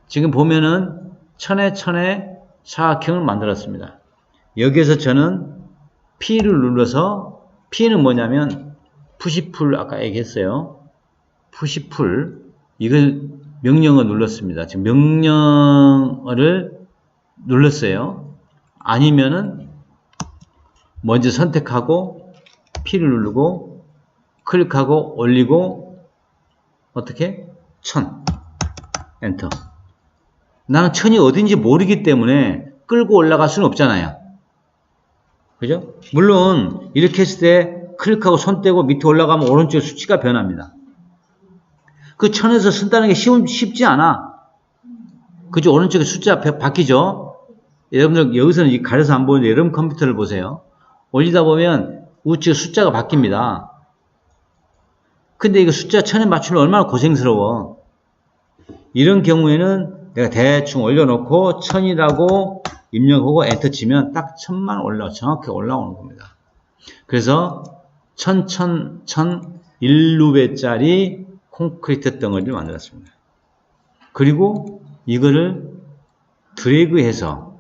지금 보면은 1000에 1000에 사각형을 만들었습니다. 여기에서 저는 P를 눌러서 P는 뭐냐면 푸시풀 아까 얘기했어요. 푸시풀 이걸 명령어 눌렀습니다. 지금 명령어를 눌렀어요. 아니면은 먼저 선택하고 P를 누르고 클릭하고 올리고 어떻게? 1000 엔터. 나는 1000이 어딘지 모르기 때문에 끌고 올라갈 수는 없잖아요. 그죠? 물론 이렇게 했을 때 클릭하고 손 떼고 밑에 올라가면 오른쪽 수치가 변합니다. 그 1000에서 쓴다는 게 쉽지 않아. 그죠? 오른쪽에 숫자 바뀌죠? 여러분들 여기서는 가려서 안 보이는데 여러분 컴퓨터를 보세요. 올리다 보면 우측 숫자가 바뀝니다. 근데 이거 숫자 1000에 맞추면 얼마나 고생스러워. 이런 경우에는 내가 대충 올려놓고 1000이라고 입력하고 엔터 치면 딱 1000만 정확히 올라오는 겁니다. 그래서 1000, 1루베짜리 콘크리트 덩어리를 만들었습니다. 그리고 이거를 드래그해서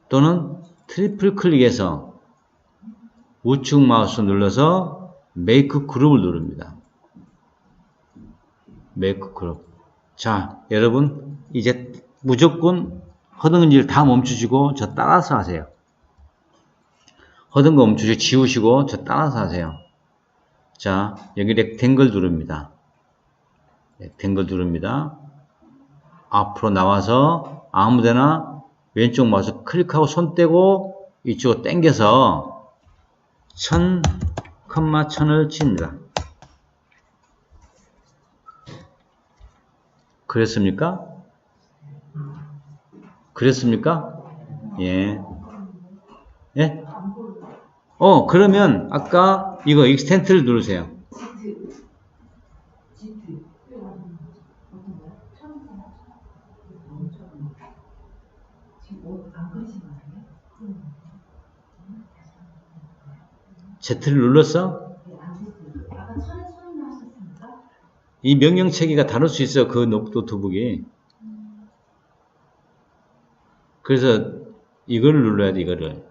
또는 트리플 클릭해서 우측 마우스 눌러서 메이크 그룹을 누릅니다. 메이크 그룹. 자, 여러분 이제 무조건 허든 일 다 멈추시고 저 따라서 하세요. 허든 거 멈추시고 지우시고 저 따라서 하세요. 자, 여기 렉탱글 누릅니다. 렉탱글 누릅니다. 앞으로 나와서 아무데나 왼쪽 마우스 클릭하고 손 떼고 이쪽으로 당겨서 1000, 1000을 칩니다. 그랬습니까? 그랬습니까? 예. 예? 그러면 아까 이거 익스텐트를 누르세요. Z를 눌렀어? 이 명령체계가 다룰 수 있어요. 그 노트북이. 그래서 이거를 눌러야 돼. 이거를.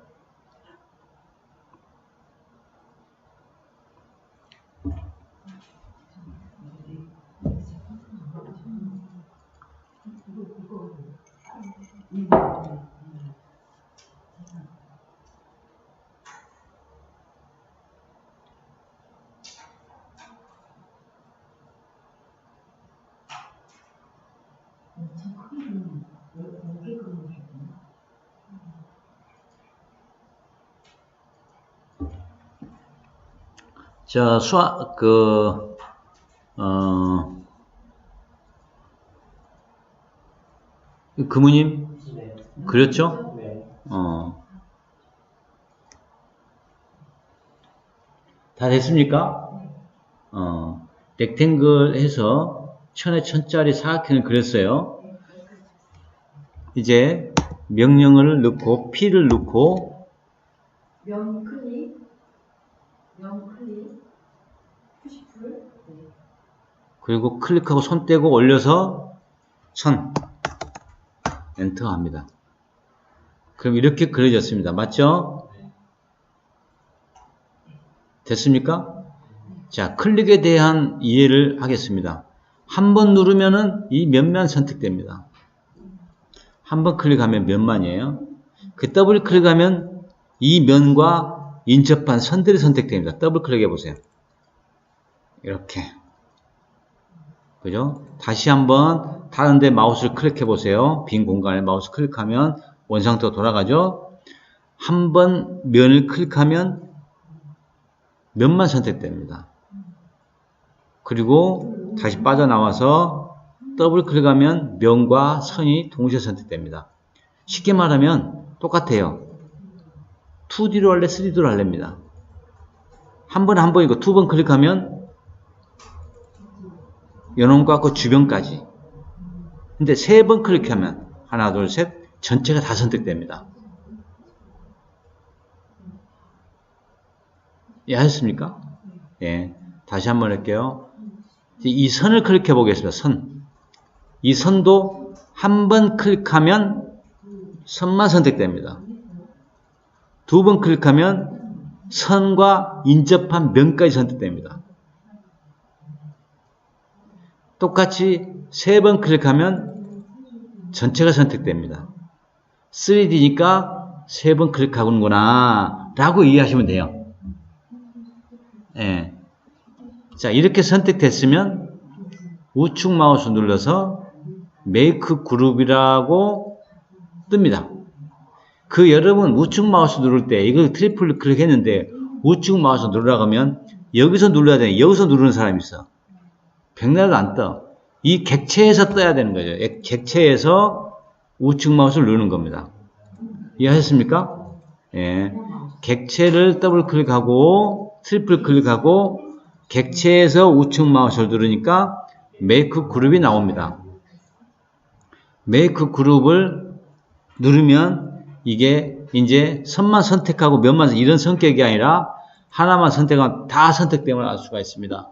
자, 금우님? 네. 그렸죠? 네. 다 됐습니까? 렉탱글 해서 1000에 1000짜리 사각형을 그렸어요. 이제 명령어를 넣고 P를 넣고 명클릭 푸시풀 그리고 클릭하고 손 떼고 올려서 1000 엔터 합니다. 그럼 이렇게 그려졌습니다. 맞죠? 됐습니까? 자, 클릭에 대한 이해를 하겠습니다. 한 번 누르면은 이 면만 선택됩니다. 한 번 클릭하면 면만이에요. 그 더블 클릭하면 이 면과 인접한 선들이 선택됩니다. 더블 클릭해 보세요. 이렇게. 그죠? 다시 한번 다른 데 마우스를 클릭해 보세요. 빈 공간에 마우스 클릭하면 원상태로 돌아가죠? 한 번 면을 클릭하면 면만 선택됩니다. 그리고 다시 빠져나와서 더블 클릭하면 면과 선이 동시에 선택됩니다. 쉽게 말하면 똑같아요. 2D로 할래, 3D로 할래입니다. 한 번이고 두 번 클릭하면 연원과 그 주변까지. 근데 세 번 클릭하면 하나, 둘, 셋 전체가 다 선택됩니다. 이해하셨습니까? 예. 다시 한번 할게요. 이 선을 클릭해 보겠습니다. 선. 이 선도 한 번 클릭하면 선만 선택됩니다. 두 번 클릭하면 선과 인접한 면까지 선택됩니다. 똑같이 세 번 클릭하면 전체가 선택됩니다. 3D니까 세 번 클릭하는구나 라고 이해하시면 돼요. 예. 자, 이렇게 선택됐으면 우측 마우스 눌러서 메이크 그룹이라고 뜹니다. 그 여러분 우측 마우스 누를 때 이거 트리플 클릭했는데 우측 마우스 누르라고 하면 여기서 눌러야 되는 여기서 누르는 사람이 있어. 백날도 안 떠. 이 객체에서 떠야 되는 거죠. 객체에서 우측 마우스를 누르는 겁니다. 이해하셨습니까? 예. 객체를 더블 클릭하고 트리플 클릭하고 객체에서 우측 마우스를 누르니까 메이크 그룹이 나옵니다. 메이크 그룹을 누르면 이게 이제 선만 선택하고 면만 이런 성격이 아니라 하나만 선택하면 다 선택됨을 알 수가 있습니다.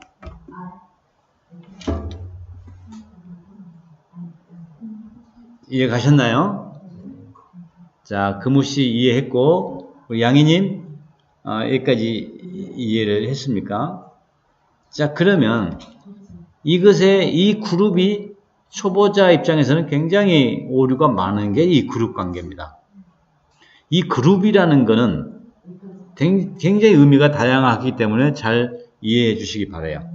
이해 가셨나요? 자, 금우씨 이해했고 우리 양희님 여기까지 이해를 했습니까? 자, 그러면 이 그룹이 초보자 입장에서는 굉장히 오류가 많은 게 이 그룹 관계입니다. 이 그룹이라는 거는 굉장히 의미가 다양하기 때문에 잘 이해해 주시기 바라요.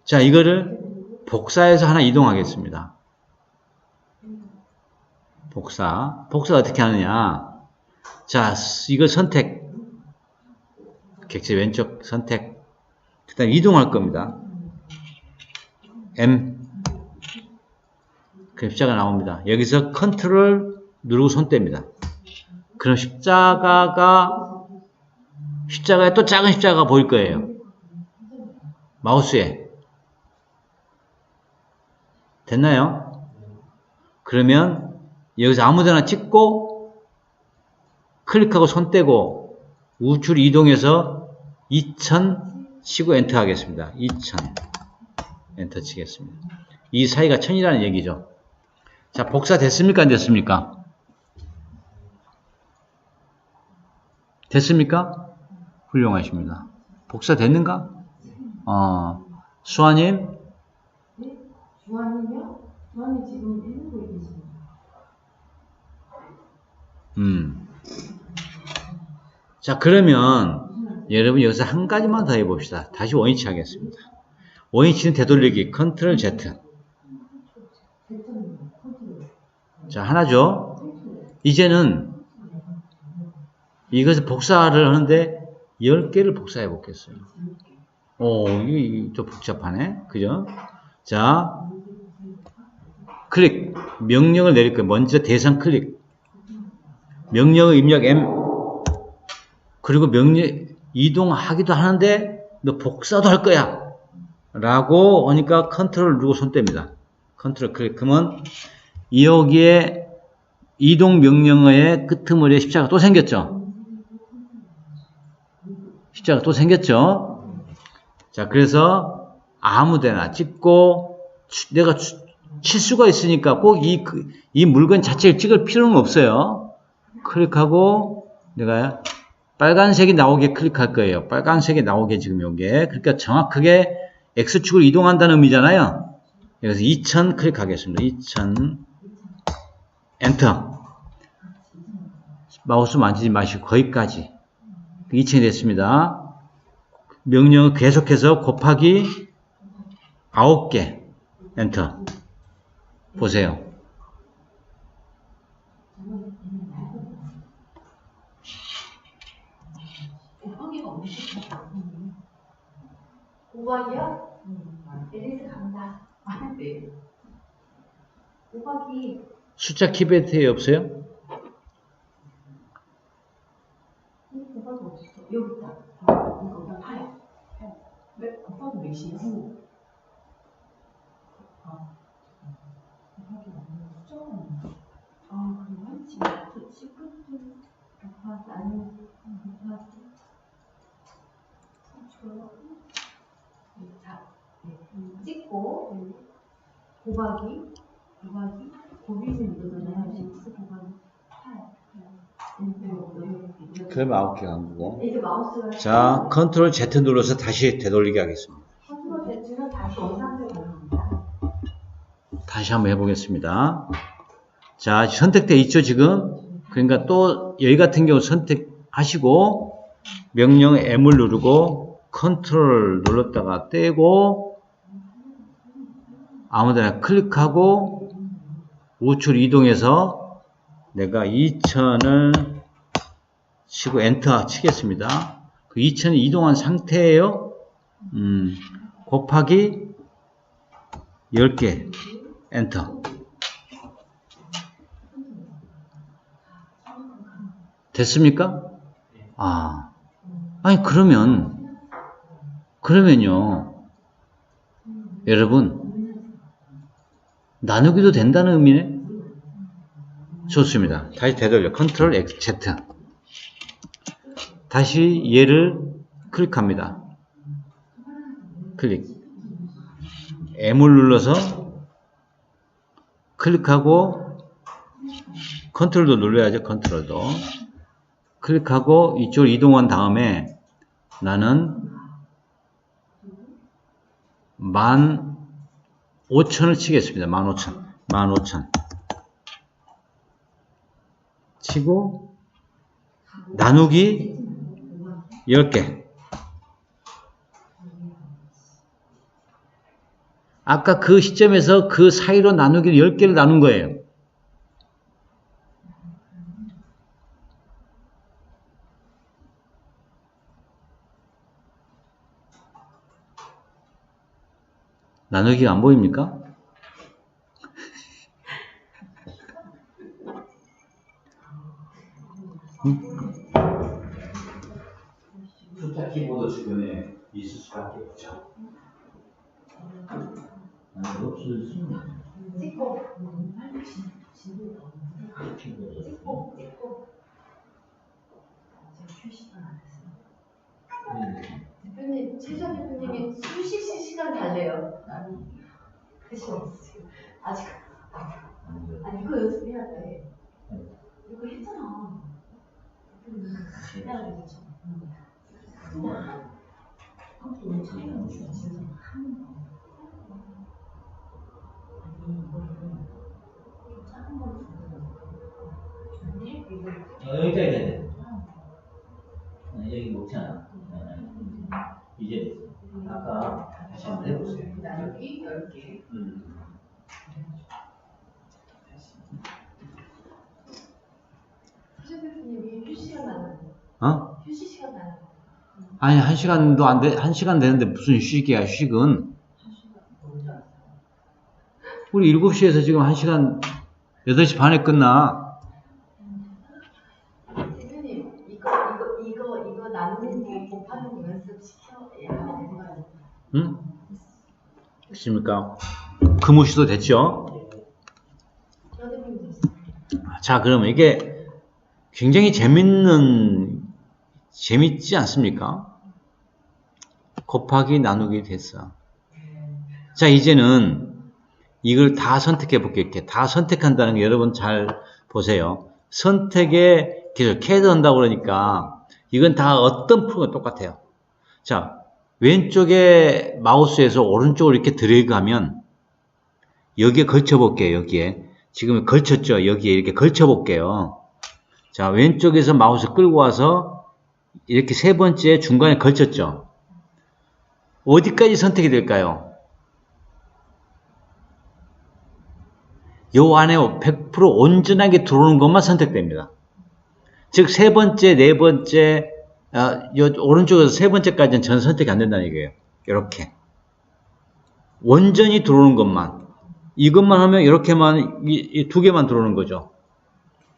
자, 이거를 복사해서 하나 이동하겠습니다. 복사 어떻게 하느냐. 자, 이거 선택. 객체 왼쪽 선택. 그 다음에 이동할 겁니다. M. 그럼 십자가 나옵니다. 여기서 컨트롤 누르고 손 뗍니다. 그럼 십자가에 또 작은 십자가가 보일 거예요. 마우스에. 됐나요? 그러면 여기서 아무데나 찍고 클릭하고 손 떼고 우측 이동해서 2000 치고 엔터 하겠습니다. 2000 엔터 치겠습니다. 이 사이가 1000이라는 얘기죠. 자, 복사 됐습니까? 안 됐습니까? 됐습니까? 훌륭하십니다. 복사 됐는가? 수아님? 네? 주환이요? 주환이 지금 해보고 계십니다. 자, 그러면 여러분 여기서 한 가지만 더 해봅시다. 다시 원위치 하겠습니다. 원위치는 되돌리기 컨트롤 Z. 자, 하나죠. 이제는 이것을 복사를 하는데 10개를 복사해 보겠어요. 이게 좀 복잡하네. 그죠? 자, 클릭. 명령을 내릴 거예요. 먼저 대상 클릭. 명령을 입력 M. 그리고 명령, 이동하기도 하는데 너 복사도 할 거야. 라고 하니까 컨트롤 누르고 손 뗍니다. 컨트롤 클릭. 그러면 여기에 이동 명령어의 끄트머리에 십자가 또 생겼죠? 십자가 또 생겼죠? 자, 그래서 아무데나 찍고 내가 칠 수가 있으니까 꼭 이 물건 자체를 찍을 필요는 없어요. 클릭하고 내가 빨간색이 나오게 클릭할 거예요. 빨간색이 나오게 지금 요게. 그러니까 정확하게 X축으로 이동한다는 의미잖아요. 그래서 2000 클릭하겠습니다. 2000 엔터. 마우스 만지지 마시고 거기까지 2,000이 됐습니다. 명령을 계속해서 곱하기 9개 엔터 보세요. 곱하기가 엄청 크다. 곱하기야? 앨리스 간다. 아, 네. 곱하기 숫자 키보드에 없어요? 곱하기 어딨어? 여기 있다. 이거 8. 왜 곱하기 몇이야? 9. 곱하기 맞는 숫자가 그러면 지금 시프트 곱하기 아니면 곱하기 자, 찍고 곱하기 곱이는 이거잖아요. 6 곱하기 8. 그럼 9개 간 거고. 이제 마우스가 자, 컨트롤 Z 눌러서 다시 되돌리게 하겠습니다. 컨트롤 Z는 다시 원상태 가는 겁니다. 다시 한번 해보겠습니다. 자, 선택돼 있죠, 지금? 그러니까 또, 여기 같은 경우 선택하시고, 명령 M을 누르고, 컨트롤 눌렀다가 떼고, 아무데나 클릭하고, 우측 이동해서, 내가 2000을 치고 엔터 치겠습니다. 그 2000이 이동한 상태예요. 곱하기 10개 엔터. 됐습니까? 아니 그러면요 여러분 나누기도 된다는 의미네. 좋습니다. 다시 되돌려 컨트롤 Z 다시 얘를 클릭합니다. 클릭 M을 눌러서 클릭하고 컨트롤도 눌러야죠. 컨트롤도 클릭하고 이쪽으로 이동한 다음에 나는 15,000을 치겠습니다. 15,000 치고 나누기 10개. 아까 그 시점에서 그 사이로 나누기를 10개를 나눈 거예요. 나누기가 안 보입니까? 숫자 키보드 주변에 있을 수밖에 없죠. 없어졌습니다. 찍고 휴식을 안 했어요. 대표님, 최전 대표님이 휴식 시간 달래요. 나는 휴식 없어요. 아직 아니 이거 연습해야 돼. 이거 했잖아. 해야 되겠죠. 오늘 촬영 진짜 하는 거. 아니 이거는 작은 걸로 여기까지 되네. 여기 먹잖아. 이제 아까 다시 한번 해보세요. 나누기 10개. 최전 대표님이 휴식 시간 나는 거. 휴식 시간 나는 거. 아니 1시간도 안 돼. 1시간 되는데 무슨 휴식이야. 휴식은 우리 7시에서 지금 1시간 8시 반에 끝나. 대표님 이거 나누는 거 곱하는 거 연습 시켜야 되는 거 아니에요? 응? 됐습니까? 금호시도 됐죠? 여대표님 됐어요. 자, 그러면 이게 굉장히 재밌지 않습니까? 곱하기 나누기 됐어. 자, 이제는 이걸 다 선택해 볼게요. 이렇게 다 선택한다는 게 여러분 잘 보세요. 선택에 계속 캐드 한다고 그러니까 이건 다 어떤 프로그램 똑같아요. 자, 왼쪽에 마우스에서 오른쪽으로 이렇게 드래그하면 여기에 걸쳐 볼게요. 여기에 지금 걸쳤죠. 여기에 이렇게 걸쳐 볼게요. 자, 왼쪽에서 마우스 끌고 와서 이렇게 세 번째 중간에 걸쳤죠. 어디까지 선택이 될까요? 요 안에 100% 온전하게 들어오는 것만 선택됩니다. 즉, 세 번째, 네 번째, 요 오른쪽에서 세 번째까지는 전 선택이 안 된다는 얘기예요. 이렇게. 온전히 들어오는 것만. 이것만 하면 이렇게만, 이 두 개만 들어오는 거죠.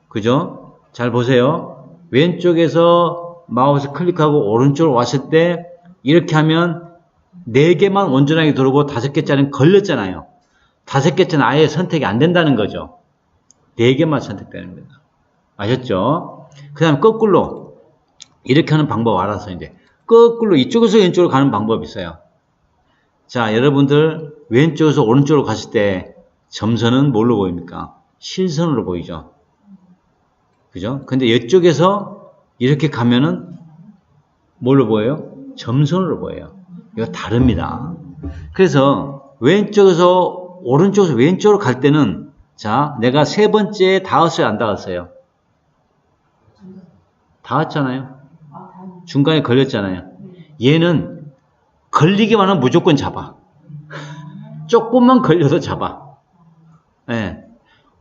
그죠? 잘 보세요. 왼쪽에서 마우스 클릭하고 오른쪽으로 왔을 때 이렇게 하면 4개만 온전하게 들어오고 5개짜리는 걸렸잖아요. 5개짜리는 아예 선택이 안 된다는 거죠. 4개만 선택되는 겁니다. 아셨죠? 그 다음 거꾸로 이렇게 하는 방법 알아서 이제 거꾸로 이쪽에서 왼쪽으로 가는 방법이 있어요. 자, 여러분들 왼쪽에서 오른쪽으로 갔을 때 점선은 뭘로 보입니까? 실선으로 보이죠. 그죠? 근데 이쪽에서 이렇게 가면은 뭘로 보여요? 점선으로 보여요. 이거 다릅니다. 그래서 왼쪽에서 오른쪽에서 왼쪽으로 갈 때는 자, 내가 세 번째에 닿았어요, 안 닿았어요? 닿았잖아요. 중간에 걸렸잖아요. 얘는 걸리기만 하면 무조건 잡아. 조금만 걸려도 잡아. 네.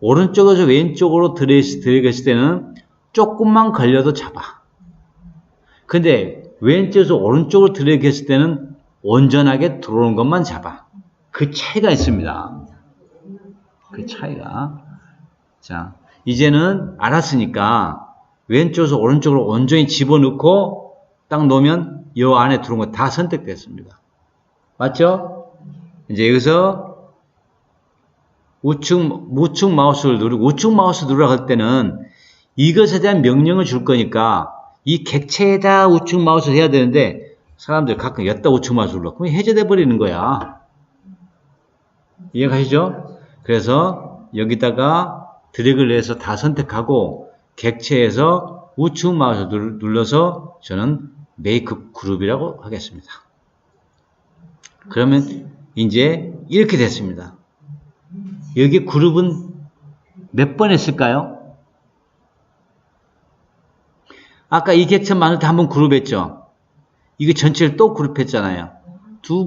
오른쪽에서 왼쪽으로 들어갔을 때는 조금만 걸려도 잡아. 근데 왼쪽에서 오른쪽으로 들어갔을 때는 온전하게 들어오는 것만 잡아. 그 차이가 있습니다. 그 차이가. 자, 이제는 알았으니까 왼쪽에서 오른쪽으로 온전히 집어넣고 딱 놓으면 이 안에 들어온 거 다 선택됐습니다. 맞죠? 이제 여기서 우측 마우스를 누르고 우측 마우스 누르라고 할 때는 이것에 대한 명령을 줄 거니까 이 객체에다 우측 마우스를 해야 되는데 사람들 가끔 여기다 우측 마우스 눌러. 그럼 해제돼 버리는 거야. 이해가시죠? 그래서 여기다가 드래그를 해서 다 선택하고 객체에서 우측 마우스 눌러서 저는 메이크 그룹이라고 하겠습니다. 그러면 이제 이렇게 됐습니다. 여기 그룹은 몇 번 했을까요? 아까 이 객체 만들 때 한 번 그룹했죠? 이거 전체를 또 그룹했잖아요. 두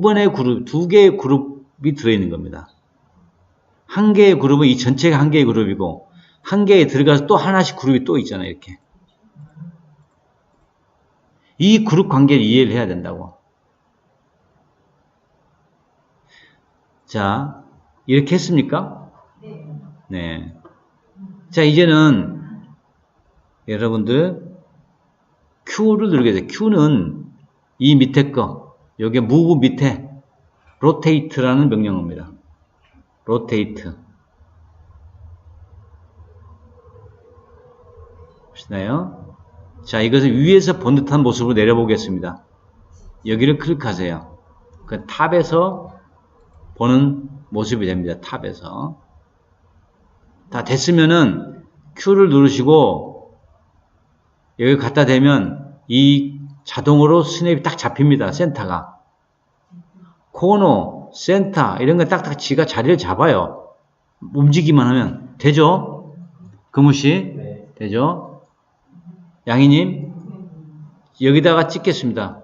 개의 그룹이 들어있는 겁니다. 한 개의 그룹은 이 전체가 한 개의 그룹이고, 한 개에 들어가서 또 하나씩 그룹이 또 있잖아요, 이렇게. 이 그룹 관계를 이해를 해야 된다고. 자, 이렇게 했습니까? 네. 자, 이제는 여러분들 Q를 누르게 돼요. Q는 이 밑에 거, 여기 move 밑에 rotate라는 명령어입니다. rotate. 보시나요? 자, 이것을 위에서 본 듯한 모습으로 내려보겠습니다. 여기를 클릭하세요. 그 탑에서 보는 모습이 됩니다. 탑에서. 다 됐으면은 Q를 누르시고 여기 갖다 대면 이 자동으로 스냅이 딱 잡힙니다. 센터가. 코너, 센터 이런 거 딱딱 지가 자리를 잡아요. 움직이기만 하면. 되죠? 금우씨? 네. 되죠? 양희님? 여기다가 찍겠습니다.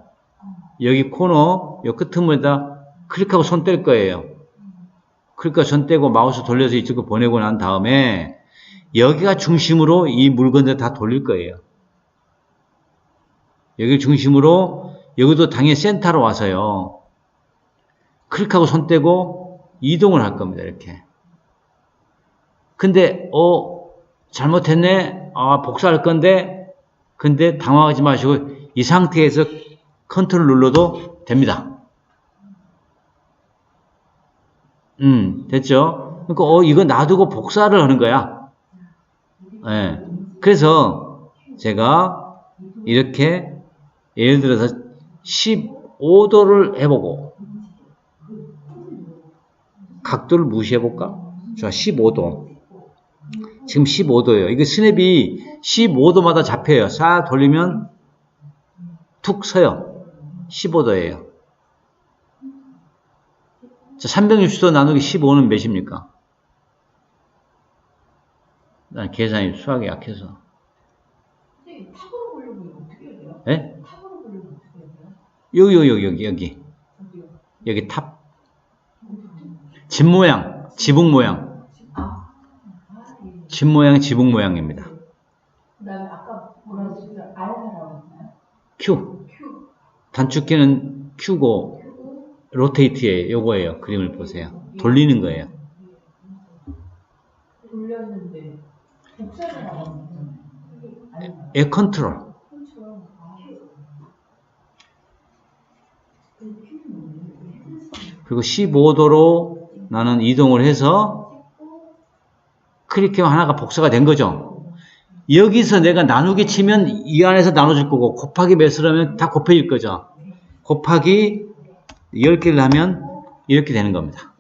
여기 코너, 요 끄트머리에다 클릭하고 손 뗄 거예요. 클릭하고 손 떼고 마우스 돌려서 이쪽으로 보내고 난 다음에 여기가 중심으로 이 물건들 다 돌릴 거예요. 여기 중심으로 여기도 당연히 센터로 와서요. 클릭하고 손 떼고 이동을 할 겁니다. 이렇게. 근데 잘못했네. 복사할 건데 근데 당황하지 마시고 이 상태에서 컨트롤 눌러도 됩니다. 됐죠? 그러니까 이거 놔두고 복사를 하는 거야. 네. 그래서 제가 이렇게 예를 들어서 15도를 해보고 각도를 무시해볼까? 자, 15도. 지금 15도예요. 이거 스냅이 15도마다 잡혀요. 싹 돌리면 툭 서요. 15도예요. 자, 360도 나누기 15는 몇입니까? 난 계산이 수학이 약해서. 선생님, 탑으로 보려면 어떻게 해야 돼요? 예? 탑으로 보려면 어떻게 해야 돼요? 여기. 어디요? 여기 탑. 집 모양, 지붕 모양. 예. 집 모양, 지붕 모양입니다. 그다음에 아까 뭐라 그러셨죠? 알파라고 했나요? Q. Q. 단축키는 Q고, Q고 로테이트에 요거예요. 그림을 보세요. 돌리는 거예요. 돌렸는데 복사를 나왔는데 에 컨트롤. 그리고 15도로 나는 이동을 해서 클릭하면 하나가 복사가 된 거죠. 여기서 내가 나누기 치면 이 안에서 나눠질 거고 곱하기 몇을 하면 다 곱해질 거죠. 곱하기 10개를 하면 이렇게 되는 겁니다.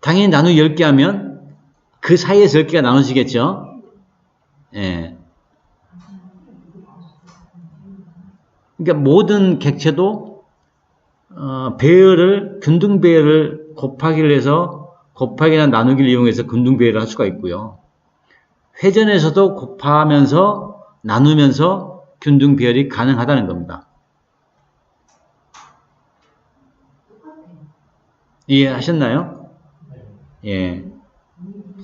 당연히 나누기 10개 하면 그 사이에서 10개가 나눠지겠죠. 예. 그러니까 모든 객체도 배열을 균등 배열을 곱하기를 해서 곱하기나 나누기를 이용해서 균등 배열을 할 수가 있고요. 회전에서도 곱하면서 나누면서 균등 배열이 가능하다는 겁니다. 이해하셨나요? 예,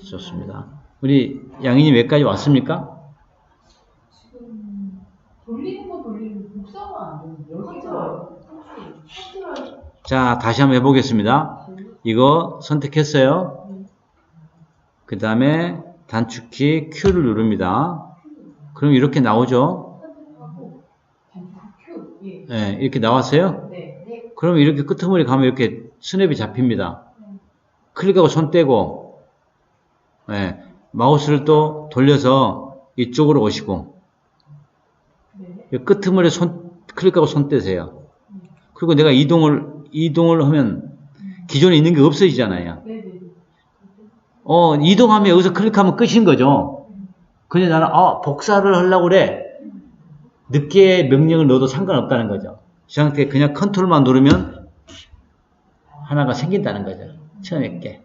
좋습니다. 우리 양인이 몇까지 왔습니까? 지금 돌리는 거 돌리는 복사가 안 되는데 여기가 자, 다시 한번 해보겠습니다. 이거 선택했어요. 그 다음에 단축키 Q를 누릅니다. 그럼 이렇게 나오죠? Q. 예. 예, 이렇게 나왔어요? 네. 그럼 이렇게 끄트머리 가면 이렇게 스냅이 잡힙니다. 클릭하고 손 떼고, 예, 마우스를 또 돌려서 이쪽으로 오시고, 네. 끄트머리 클릭하고 손 떼세요. 그리고 내가 이동을 하면 기존에 있는 게 없어지잖아요. 네. 이동하면 여기서 클릭하면 끝인 거죠. 근데 나는, 복사를 하려고 그래. 늦게 명령을 넣어도 상관없다는 거죠. 이 상태에 그냥 컨트롤만 누르면 하나가 생긴다는 거죠. 처음에 게.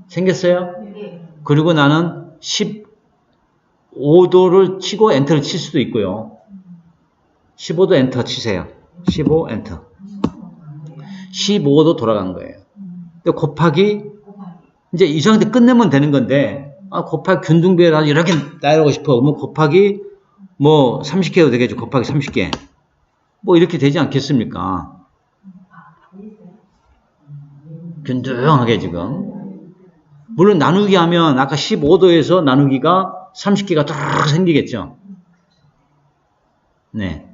생겼어요? 네. 그리고 나는 15도를 치고 엔터를 칠 수도 있고요. 15도 엔터 치세요. 15 엔터. 15도 돌아간 거예요. 또 곱하기 이제 이 상태 끝내면 되는 건데 곱하기 균등배열 이렇게 나열하고 싶어. 그러면 곱하기 뭐 30개도 되겠죠. 곱하기 30개. 뭐 이렇게 되지 않겠습니까? 균등하게 지금. 물론 나누기 하면 아까 15도에서 나누기가 30개가 쫙 생기겠죠. 네.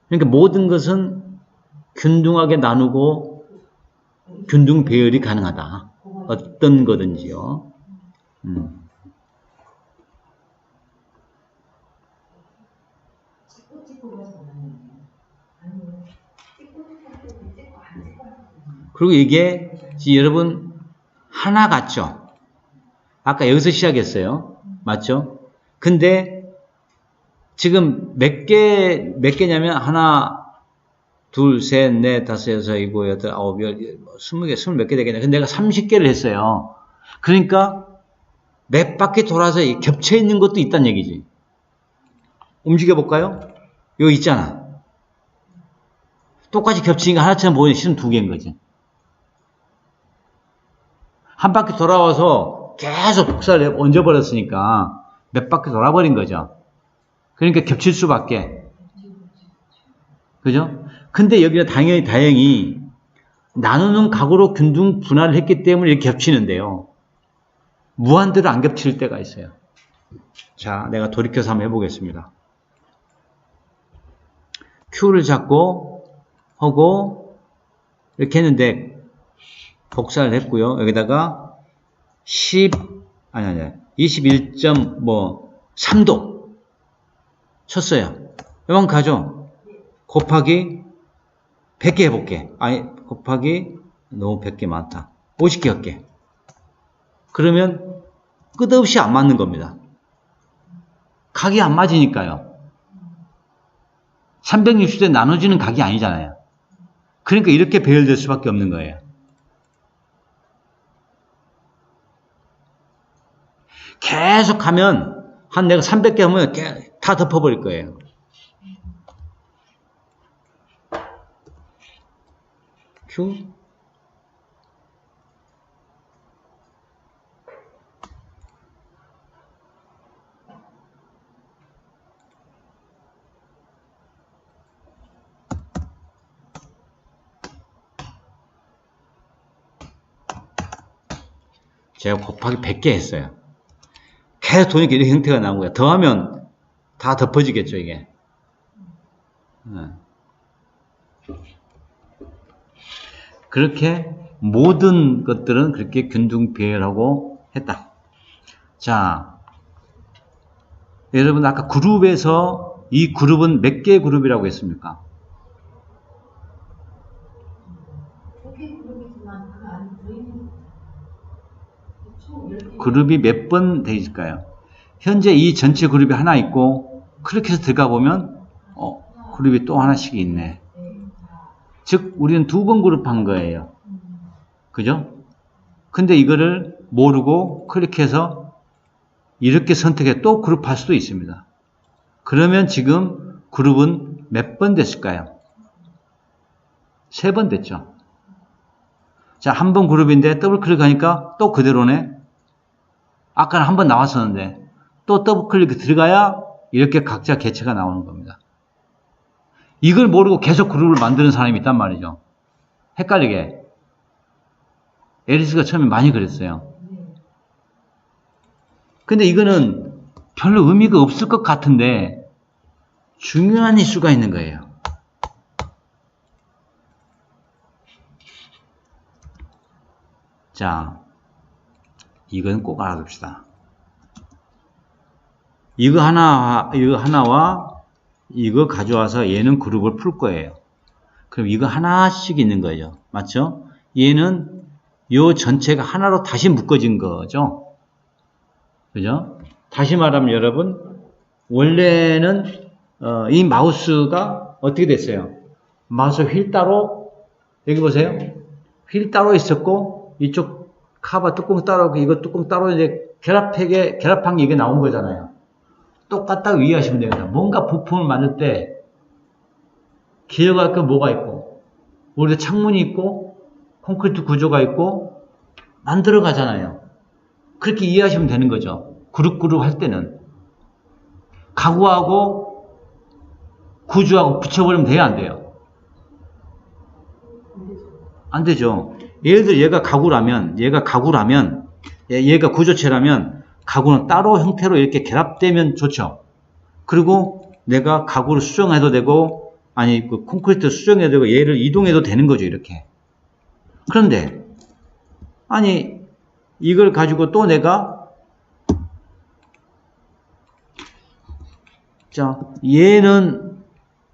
그러니까 모든 것은 균등하게 나누고 균등 배열이 가능하다. 어떤 거든지요. 그리고 이게 여러분 하나 같죠? 아까 여기서 시작했어요. 맞죠? 근데 지금 몇 개냐면 하나, 둘, 셋, 넷, 다섯, 여섯, 일곱, 여덟, 아홉, 열, 20개, 20몇 개 되겠네. 근데 내가 30개를 했어요. 그러니까 몇 바퀴 돌아서 겹쳐 있는 것도 있다는 얘기지. 움직여 볼까요? 여기 있잖아. 똑같이 겹치니까 하나처럼 보이는 실은 두 개인 거지. 한 바퀴 돌아와서 계속 복사를 얹어버렸으니까 몇 바퀴 돌아버린 거죠. 그러니까 겹칠 수밖에. 그죠? 근데 여기는 다행히 나누는 각으로 균등 분할을 했기 때문에 이렇게 겹치는데요. 무한대로 안 겹칠 때가 있어요. 자, 내가 돌이켜서 한번 해보겠습니다. Q를 잡고 하고 이렇게 했는데 복사를 했고요. 여기다가 21.3도 쳤어요. 이만 가죠. 곱하기 100개 해볼게. 곱하기 너무 100개 많다. 50개 할게. 그러면 끝없이 안 맞는 겁니다. 각이 안 맞으니까요. 360도 나눠지는 각이 아니잖아요. 그러니까 이렇게 배열될 수밖에 없는 거예요. 계속 하면 한 내가 300개 하면 다 덮어버릴 거예요. 큐. 제가 곱하기 100개 했어요. 계속 도니까 이런 형태가 나온 거예요. 더하면 다 덮어지겠죠, 이게. 그렇게 모든 것들은 그렇게 균등 배열하고 했다. 자, 여러분 아까 그룹에서 이 그룹은 몇 개의 그룹이라고 했습니까? 그룹이 몇 번 돼 있을까요? 현재 이 전체 그룹이 하나 있고 그렇게 해서 들어가 보면 그룹이 또 하나씩 있네. 즉 우리는 2번 그룹한 거예요. 그죠? 근데 이거를 모르고 클릭해서 이렇게 선택해 또 그룹할 수도 있습니다. 그러면 지금 그룹은 몇 번 됐을까요? 3번 됐죠. 자, 한 번 그룹인데 더블 클릭하니까 또 그대로네. 아까는 한 번 나왔었는데 또 더블 클릭 들어가야 이렇게 각자 개체가 나오는 겁니다. 이걸 모르고 계속 그룹을 만드는 사람이 있단 말이죠. 헷갈리게. 에리스가 처음에 많이 그랬어요. 근데 이거는 별로 의미가 없을 것 같은데 중요한 이슈가 있는 거예요. 자, 이건 꼭 알아둡시다. 이거 하나와 이거 가져와서 얘는 그룹을 풀 거예요. 그럼 이거 하나씩 있는 거죠. 맞죠? 얘는 요 전체가 하나로 다시 묶어진 거죠. 그죠? 다시 말하면 여러분, 원래는 이 마우스가 어떻게 됐어요? 마우스 휠 따로, 여기 보세요. 휠 따로 있었고, 이쪽 카바 뚜껑 따로, 이거 뚜껑 따로 이제 결합한 게 이게 나온 거잖아요. 똑같다고 이해하시면 됩니다. 뭔가 부품을 만들 때 기억할 게 뭐가 있고, 우리가 창문이 있고, 콘크리트 구조가 있고, 만들어 가잖아요. 그렇게 이해하시면 되는 거죠. 그룹 할 때는. 가구하고 구조하고 붙여버리면 돼요, 안 돼요? 안 되죠. 예를 들어 얘가 가구라면, 얘가 구조체라면, 가구는 따로 형태로 이렇게 결합되면 좋죠. 그리고 내가 가구를 수정해도 되고, 아니, 그 콘크리트 수정해도 되고, 얘를 이동해도 되는 거죠, 이렇게. 그런데, 아니, 이걸 가지고 또 내가, 자, 얘는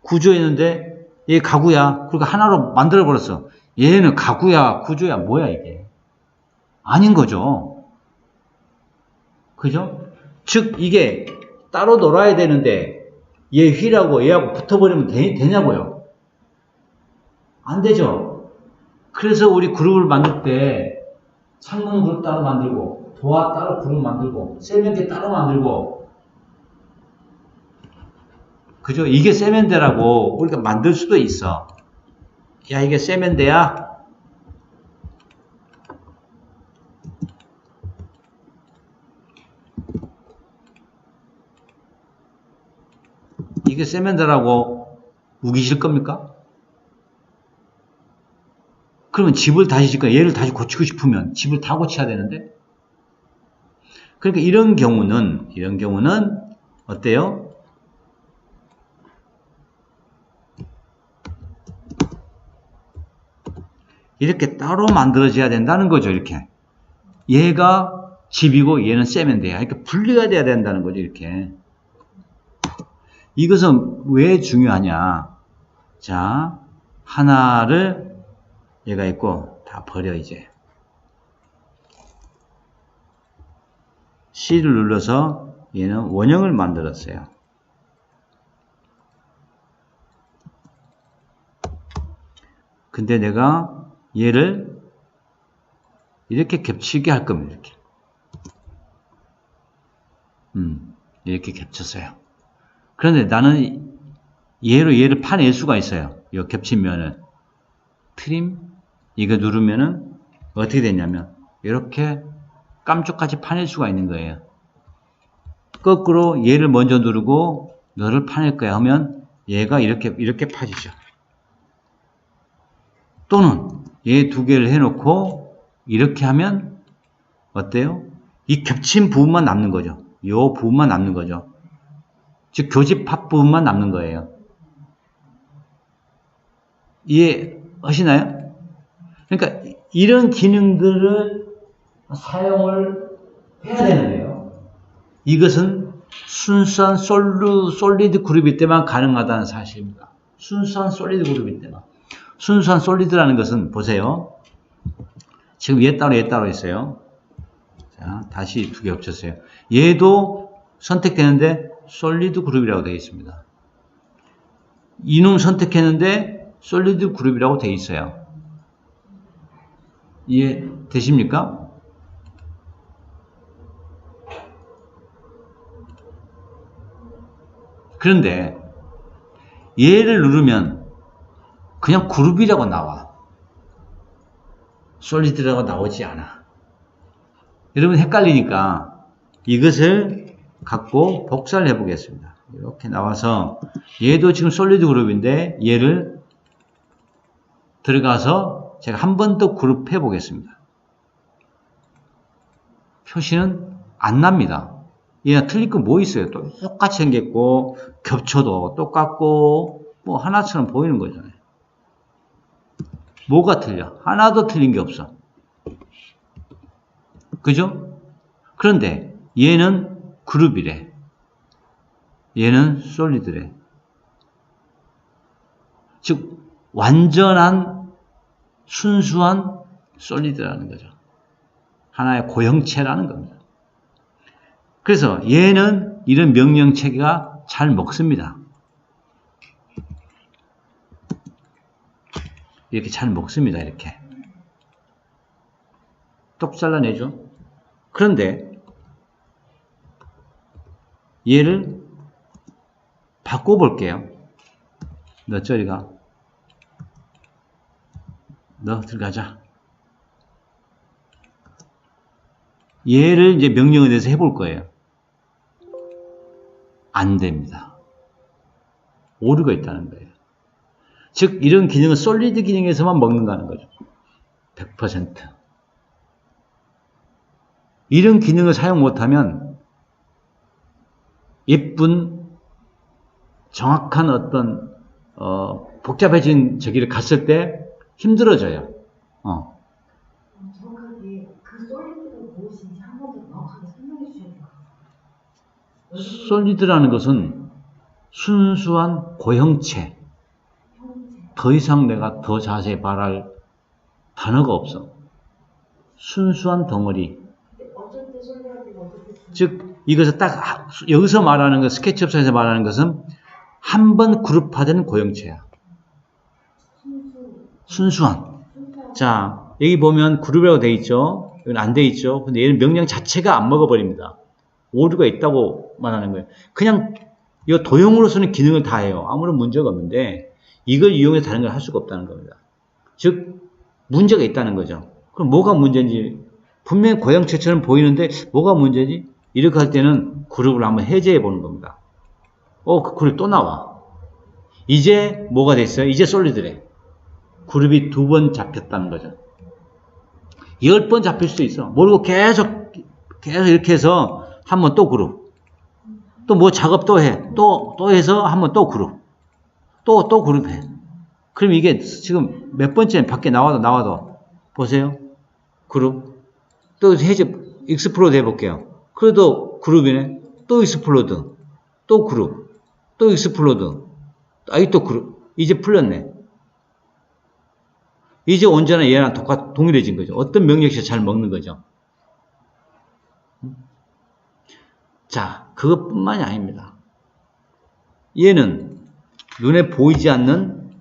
구조였는데, 얘 가구야. 그러니까 하나로 만들어버렸어. 얘는 가구야, 구조야, 뭐야, 이게. 아닌 거죠. 그죠? 즉, 이게 따로 놀아야 되는데, 얘 휠하고 얘하고 붙어버리면 되냐고요? 안 되죠. 그래서 우리 그룹을 만들 때, 창문 그룹 따로 만들고, 도화 따로 그룹 만들고, 세면대 따로 만들고, 그죠? 이게 세면대라고 우리가 만들 수도 있어. 야, 이게 세면대야? 이게 세면대라고 우기실 겁니까? 그러면 집을 다시 짓거나 얘를 다시 고치고 싶으면 집을 다 고쳐야 되는데? 그러니까 이런 경우는 어때요? 이렇게 따로 만들어져야 된다는 거죠, 이렇게. 얘가 집이고 얘는 세면대야. 이렇게 분리가 돼야 된다는 거죠, 이렇게. 이것은 왜 중요하냐? 자, 하나를 얘가 있고 다 버려 이제. C를 눌러서 얘는 원형을 만들었어요. 근데 내가 얘를 이렇게 겹치게 할 겁니다. 이렇게. 이렇게 겹쳤어요. 그런데 나는 얘를 파낼 수가 있어요. 이 겹친 면을. 트림, 이거 누르면은 어떻게 되냐면, 이렇게 깜짝같이 파낼 수가 있는 거예요. 거꾸로 얘를 먼저 누르고, 너를 파낼 거야 하면, 얘가 이렇게 파지죠. 또는, 얘 두 개를 해놓고, 이렇게 하면, 어때요? 이 겹친 부분만 남는 거죠. 요 부분만 남는 거죠. 즉, 교집합 부분만 남는 거예요. 이해하시나요? 그러니까 이런 기능들을 사용을 해야 되는데요. 이것은 순수한 솔리드 그룹일 때만 가능하다는 사실입니다. 순수한 솔리드 그룹일 때만. 순수한 솔리드라는 것은 보세요. 지금 얘 따로 있어요. 자, 다시 두 개 겹쳤어요. 얘도 선택되는데 솔리드 그룹이라고 되어 있습니다. 이놈 선택했는데 솔리드 그룹이라고 되어 있어요. 이해 되십니까? 그런데 얘를 누르면 그냥 그룹이라고 나와. 솔리드라고 나오지 않아. 여러분 헷갈리니까 이것을 갖고 복사를 해보겠습니다. 이렇게 나와서 얘도 지금 솔리드 그룹인데 얘를 들어가서 제가 한 번 더 그룹 해보겠습니다. 표시는 안 납니다. 얘가 틀릴 거 뭐 있어요? 똑같이 생겼고 겹쳐도 똑같고 뭐 하나처럼 보이는 거잖아요. 뭐가 틀려? 하나도 틀린 게 없어. 그죠? 그런데 얘는 그룹이래. 얘는 솔리드래. 즉 완전한 순수한 솔리드라는 거죠. 하나의 고형체라는 겁니다. 그래서 얘는 이런 명령체계가 잘 먹습니다. 이렇게 잘 먹습니다. 이렇게. 똑 잘라내죠. 그런데 얘를 바꿔볼게요. 너 저리 가. 너 들어가자. 얘를 이제 명령에 대해서 해볼 거예요. 안 됩니다. 오류가 있다는 거예요. 즉 이런 기능은 솔리드 기능에서만 먹는다는 거죠. 100%. 이런 기능을 사용 못하면 예쁜 정확한 어떤 복잡해진 저기를 갔을 때 힘들어져요. 정확하게 그 솔리드가 무엇인지 한 번 더 명확하게 설명해 주셔야 돼요. 솔리드라는 것은 순수한 고형체. 더 이상 내가 더 자세히 말할 단어가 없어. 순수한 덩어리. 어쩔 때 솔리드가 어쩔 때 즉 이것을 딱 여기서 말하는 것, 스케치업상에서 말하는 것은 한 번 그룹화된 고형체야. 순수한. 자, 여기 보면 그룹이라고 돼 있죠. 여기는 안 돼 있죠. 근데 얘는 명령 자체가 안 먹어버립니다. 오류가 있다고 말하는 거예요. 그냥 이 도형으로서는 기능을 다 해요. 아무런 문제가 없는데 이걸 이용해서 다른 걸 할 수가 없다는 겁니다. 즉 문제가 있다는 거죠. 그럼 뭐가 문제인지 분명히 고형체처럼 보이는데 뭐가 문제지? 이렇게 할 때는 그룹을 한번 해제해 보는 겁니다. 그 그룹 또 나와. 이제 뭐가 됐어요? 이제 솔리드래. 그룹이 2번 잡혔다는 거죠. 10번 잡힐 수도 있어. 모르고 계속 이렇게 해서 한번 또 그룹. 또 뭐 작업 또 해. 또 해서 한번 또 그룹. 또 그룹해. 그럼 이게 지금 몇 번째 밖에 나와도 보세요. 그룹. 또 해제 익스플로드 해볼게요. 그래도 그룹이네. 또 익스플로드. 또 그룹. 또 익스플로드. 또 그룹. 이제 풀렸네. 이제 언제나 얘랑 동일해진 거죠. 어떤 명령시 잘 먹는 거죠. 자, 그것뿐만이 아닙니다. 얘는 눈에 보이지 않는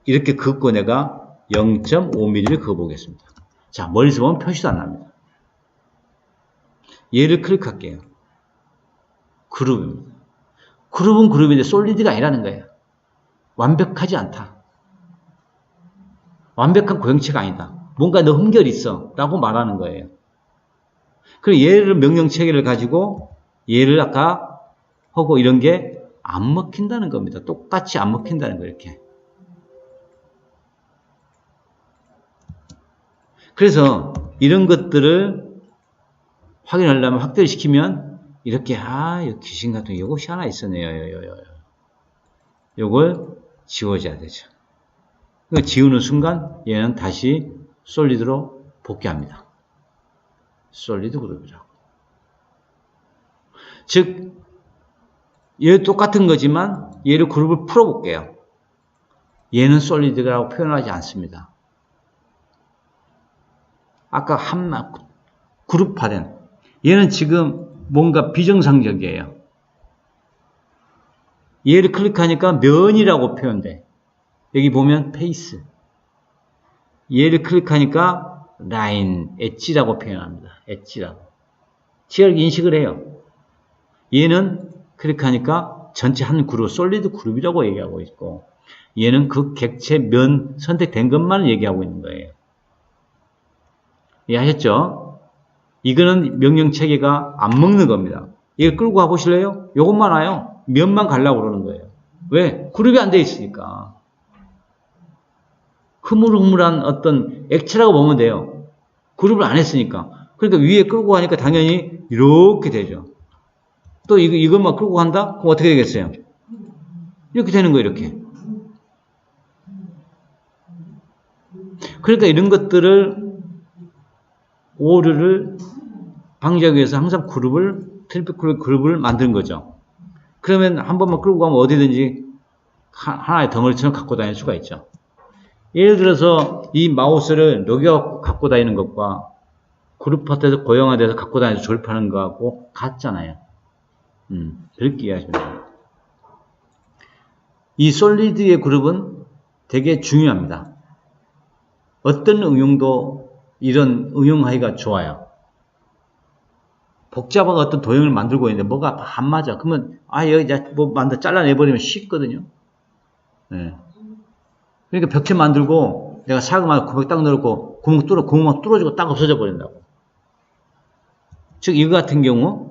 이렇게 긋고 내가 0.5mm를 그어보겠습니다. 자, 멀리서 보면 표시도 안 납니다. 얘를 클릭할게요. 그룹입니다. 그룹은 그룹인데 솔리드가 아니라는 거예요. 완벽하지 않다. 완벽한 고형체가 아니다. 뭔가 너 흠결이 있어 라고 말하는 거예요. 그리고 얘를 명령체계를 가지고 얘를 아까 하고 이런 게 안 먹힌다는 겁니다. 똑같이 안 먹힌다는 거예요. 이렇게. 그래서 이런 것들을 확인하려면 확대를 시키면 이렇게 여기 귀신 같은 이것이 하나 있었네요. 요걸 지워줘야 되죠. 지우는 순간 얘는 다시 솔리드로 복귀합니다. 솔리드 그룹이라고. 즉 얘 똑같은 거지만 얘를 그룹을 풀어볼게요. 얘는 솔리드라고 표현하지 않습니다. 아까 그룹화된 얘는 지금 뭔가 비정상적이에요. 얘를 클릭하니까 면이라고 표현돼. 여기 보면 페이스. 얘를 클릭하니까 라인, 엣지라고 표현합니다. 엣지라고. 지역 인식을 해요. 얘는 클릭하니까 전체 한 그룹, 솔리드 그룹이라고 얘기하고 있고, 얘는 그 객체 면 선택된 것만 얘기하고 있는 거예요. 이해하셨죠? 이거는 명령 체계가 안 먹는 겁니다. 이거 끌고 가보실래요? 요것만 와요. 면만 가려고 그러는 거예요. 왜? 그룹이 안 돼 있으니까. 흐물흐물한 어떤 액체라고 보면 돼요. 그룹을 안 했으니까. 그러니까 위에 끌고 가니까 당연히 이렇게 되죠. 또 이것만 끌고 간다? 그럼 어떻게 되겠어요? 이렇게 되는 거예요, 이렇게. 그러니까 이런 것들을 오류를 방지하기 위해서 항상 트리플 그룹을 만드는 거죠. 그러면 한 번만 끌고 가면 어디든지 하나의 덩어리처럼 갖고 다닐 수가 있죠. 예를 들어서 이 마우스를 녹여 갖고 다니는 것과 그룹 파트에서 고형화돼서 갖고 다니면서 조립하는 거하고 같잖아요. 그렇게 이해하시면 됩니다. 이 솔리드의 그룹은 되게 중요합니다. 어떤 응용도 이런 응용하기가 좋아요. 복잡한 어떤 도형을 만들고 있는데 뭐가 안 맞아. 그러면 여기 뭐 잘라내버리면 쉽거든요. 네. 그러니까 벽체 만들고 내가 사각만 구멍 딱 넣고 구멍만 뚫어주고 딱 없어져 버린다고. 즉 이거 같은 경우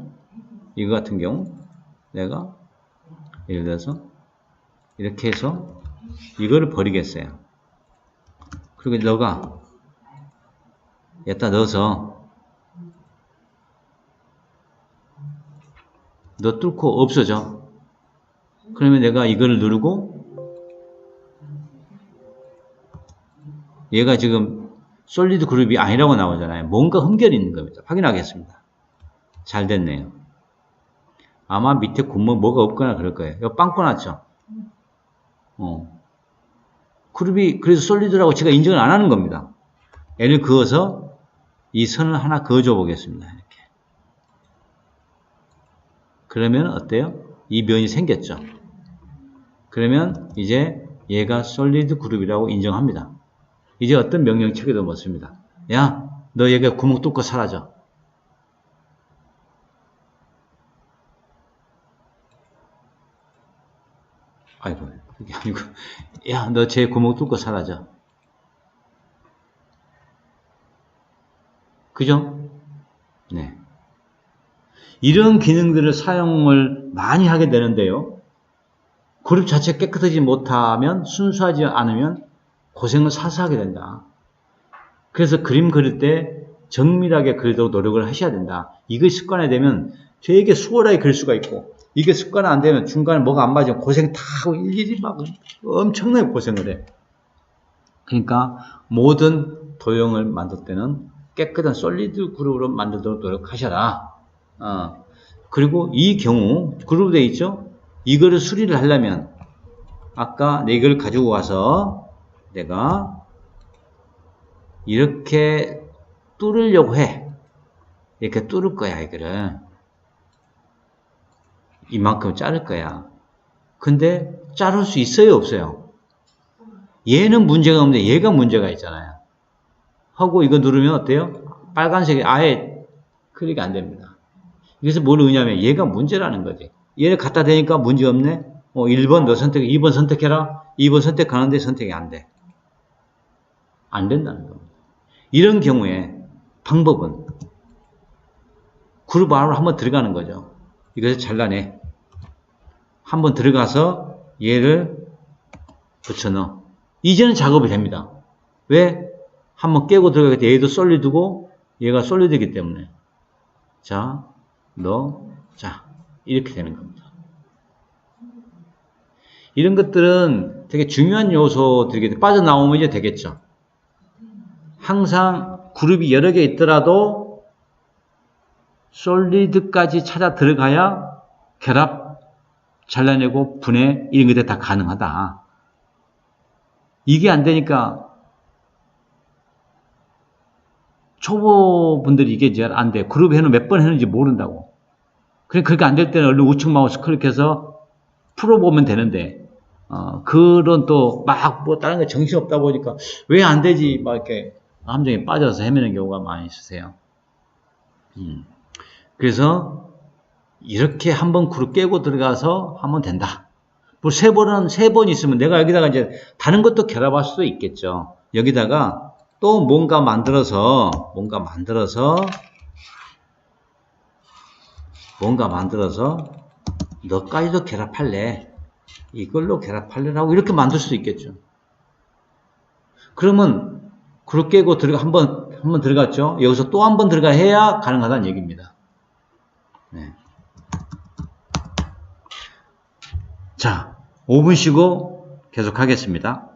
내가 예를 들어서 이렇게 해서 이거를 버리겠어요. 그리고 너가 여기다 넣어서 너 뚫고 없어져. 그러면 내가 이거를 누르고 얘가 지금 솔리드 그룹이 아니라고 나오잖아요. 뭔가 흠결이 있는 겁니다. 확인하겠습니다. 잘 됐네요. 아마 밑에 구멍 뭐가 없거나 그럴 거예요. 이거 빵꾸 났죠? 그룹이 그래서 솔리드라고 제가 인정을 안 하는 겁니다. 얘를 그어서 이 선을 하나 그어줘 보겠습니다. 이렇게. 그러면 어때요? 이 면이 생겼죠? 그러면 이제 얘가 솔리드 그룹이라고 인정합니다. 이제 어떤 명령 체계도 못씁니다. 야, 너 얘가 구멍 뚫고 사라져. 아이고, 그게 아니고, 야, 너 제 구멍 뚫고 사라져. 그죠? 네. 이런 기능들을 사용을 많이 하게 되는데요. 그룹 자체 깨끗하지 못하면, 순수하지 않으면 고생을 사서 하게 된다. 그래서 그림 그릴 때 정밀하게 그리도록 노력을 하셔야 된다. 이게 습관이 되면 되게 수월하게 그릴 수가 있고, 이게 습관 안 되면 중간에 뭐가 안 맞으면 고생 다 하고 일일이 막 엄청나게 고생을 해. 그러니까 모든 도형을 만들 때는 깨끗한 솔리드 그룹으로 만들도록 노력하셔라. 그리고 이 경우 그룹 되어 있죠? 이거를 수리를 하려면 아까 이걸 가지고 와서 내가 이렇게 뚫으려고 해. 이렇게 뚫을 거야, 이거를. 이만큼 자를 거야. 근데 자를 수 있어요, 없어요? 얘는 문제가 없는데 얘가 문제가 있잖아요. 하고 이거 누르면 어때요? 빨간색이 아예 클릭이 안 됩니다. 그래서 뭘 의미하면 얘가 문제라는 거지. 얘를 갖다 대니까 문제 없네? 1번 너 선택, 2번 선택해라. 2번 선택하는데 선택이 안 돼. 안 된다는 겁니다. 이런 경우에 방법은 그룹 안으로 한번 들어가는 거죠. 이것을 잘라내. 한번 들어가서 얘를 붙여넣어. 이제는 작업이 됩니다. 왜? 한번 깨고 들어가기 때문에 얘도 솔리드고 얘가 솔리드이기 때문에. 자, 자, 이렇게 되는 겁니다. 이런 것들은 되게 중요한 요소들이 빠져나오면 이제 되겠죠. 항상 그룹이 여러 개 있더라도 솔리드까지 찾아 들어가야 결합, 잘라내고 분해 이런 것들이 다 가능하다. 이게 안 되니까 초보분들이 이게 이제 안 돼. 그룹 해는 몇 번 했는지 모른다고. 그렇게 안 될 때는 얼른 우측 마우스 클릭해서 풀어보면 되는데, 그런 또 막 뭐 다른 게 정신없다 보니까 왜 안 되지? 막 이렇게 함정에 빠져서 헤매는 경우가 많이 있으세요. 그래서 이렇게 한번 그룹 깨고 들어가서 하면 된다. 뭐 세 번 있으면 내가 여기다가 이제 다른 것도 결합할 수도 있겠죠. 여기다가 또 뭔가 만들어서 너까지도 결합할래. 이걸로 결합할래라고 이렇게 만들 수도 있겠죠. 그러면 그룹 깨고 한번 들어갔죠. 여기서 또 한 번 들어가 해야 가능하다는 얘기입니다. 네. 자, 5분 쉬고 계속 하겠습니다.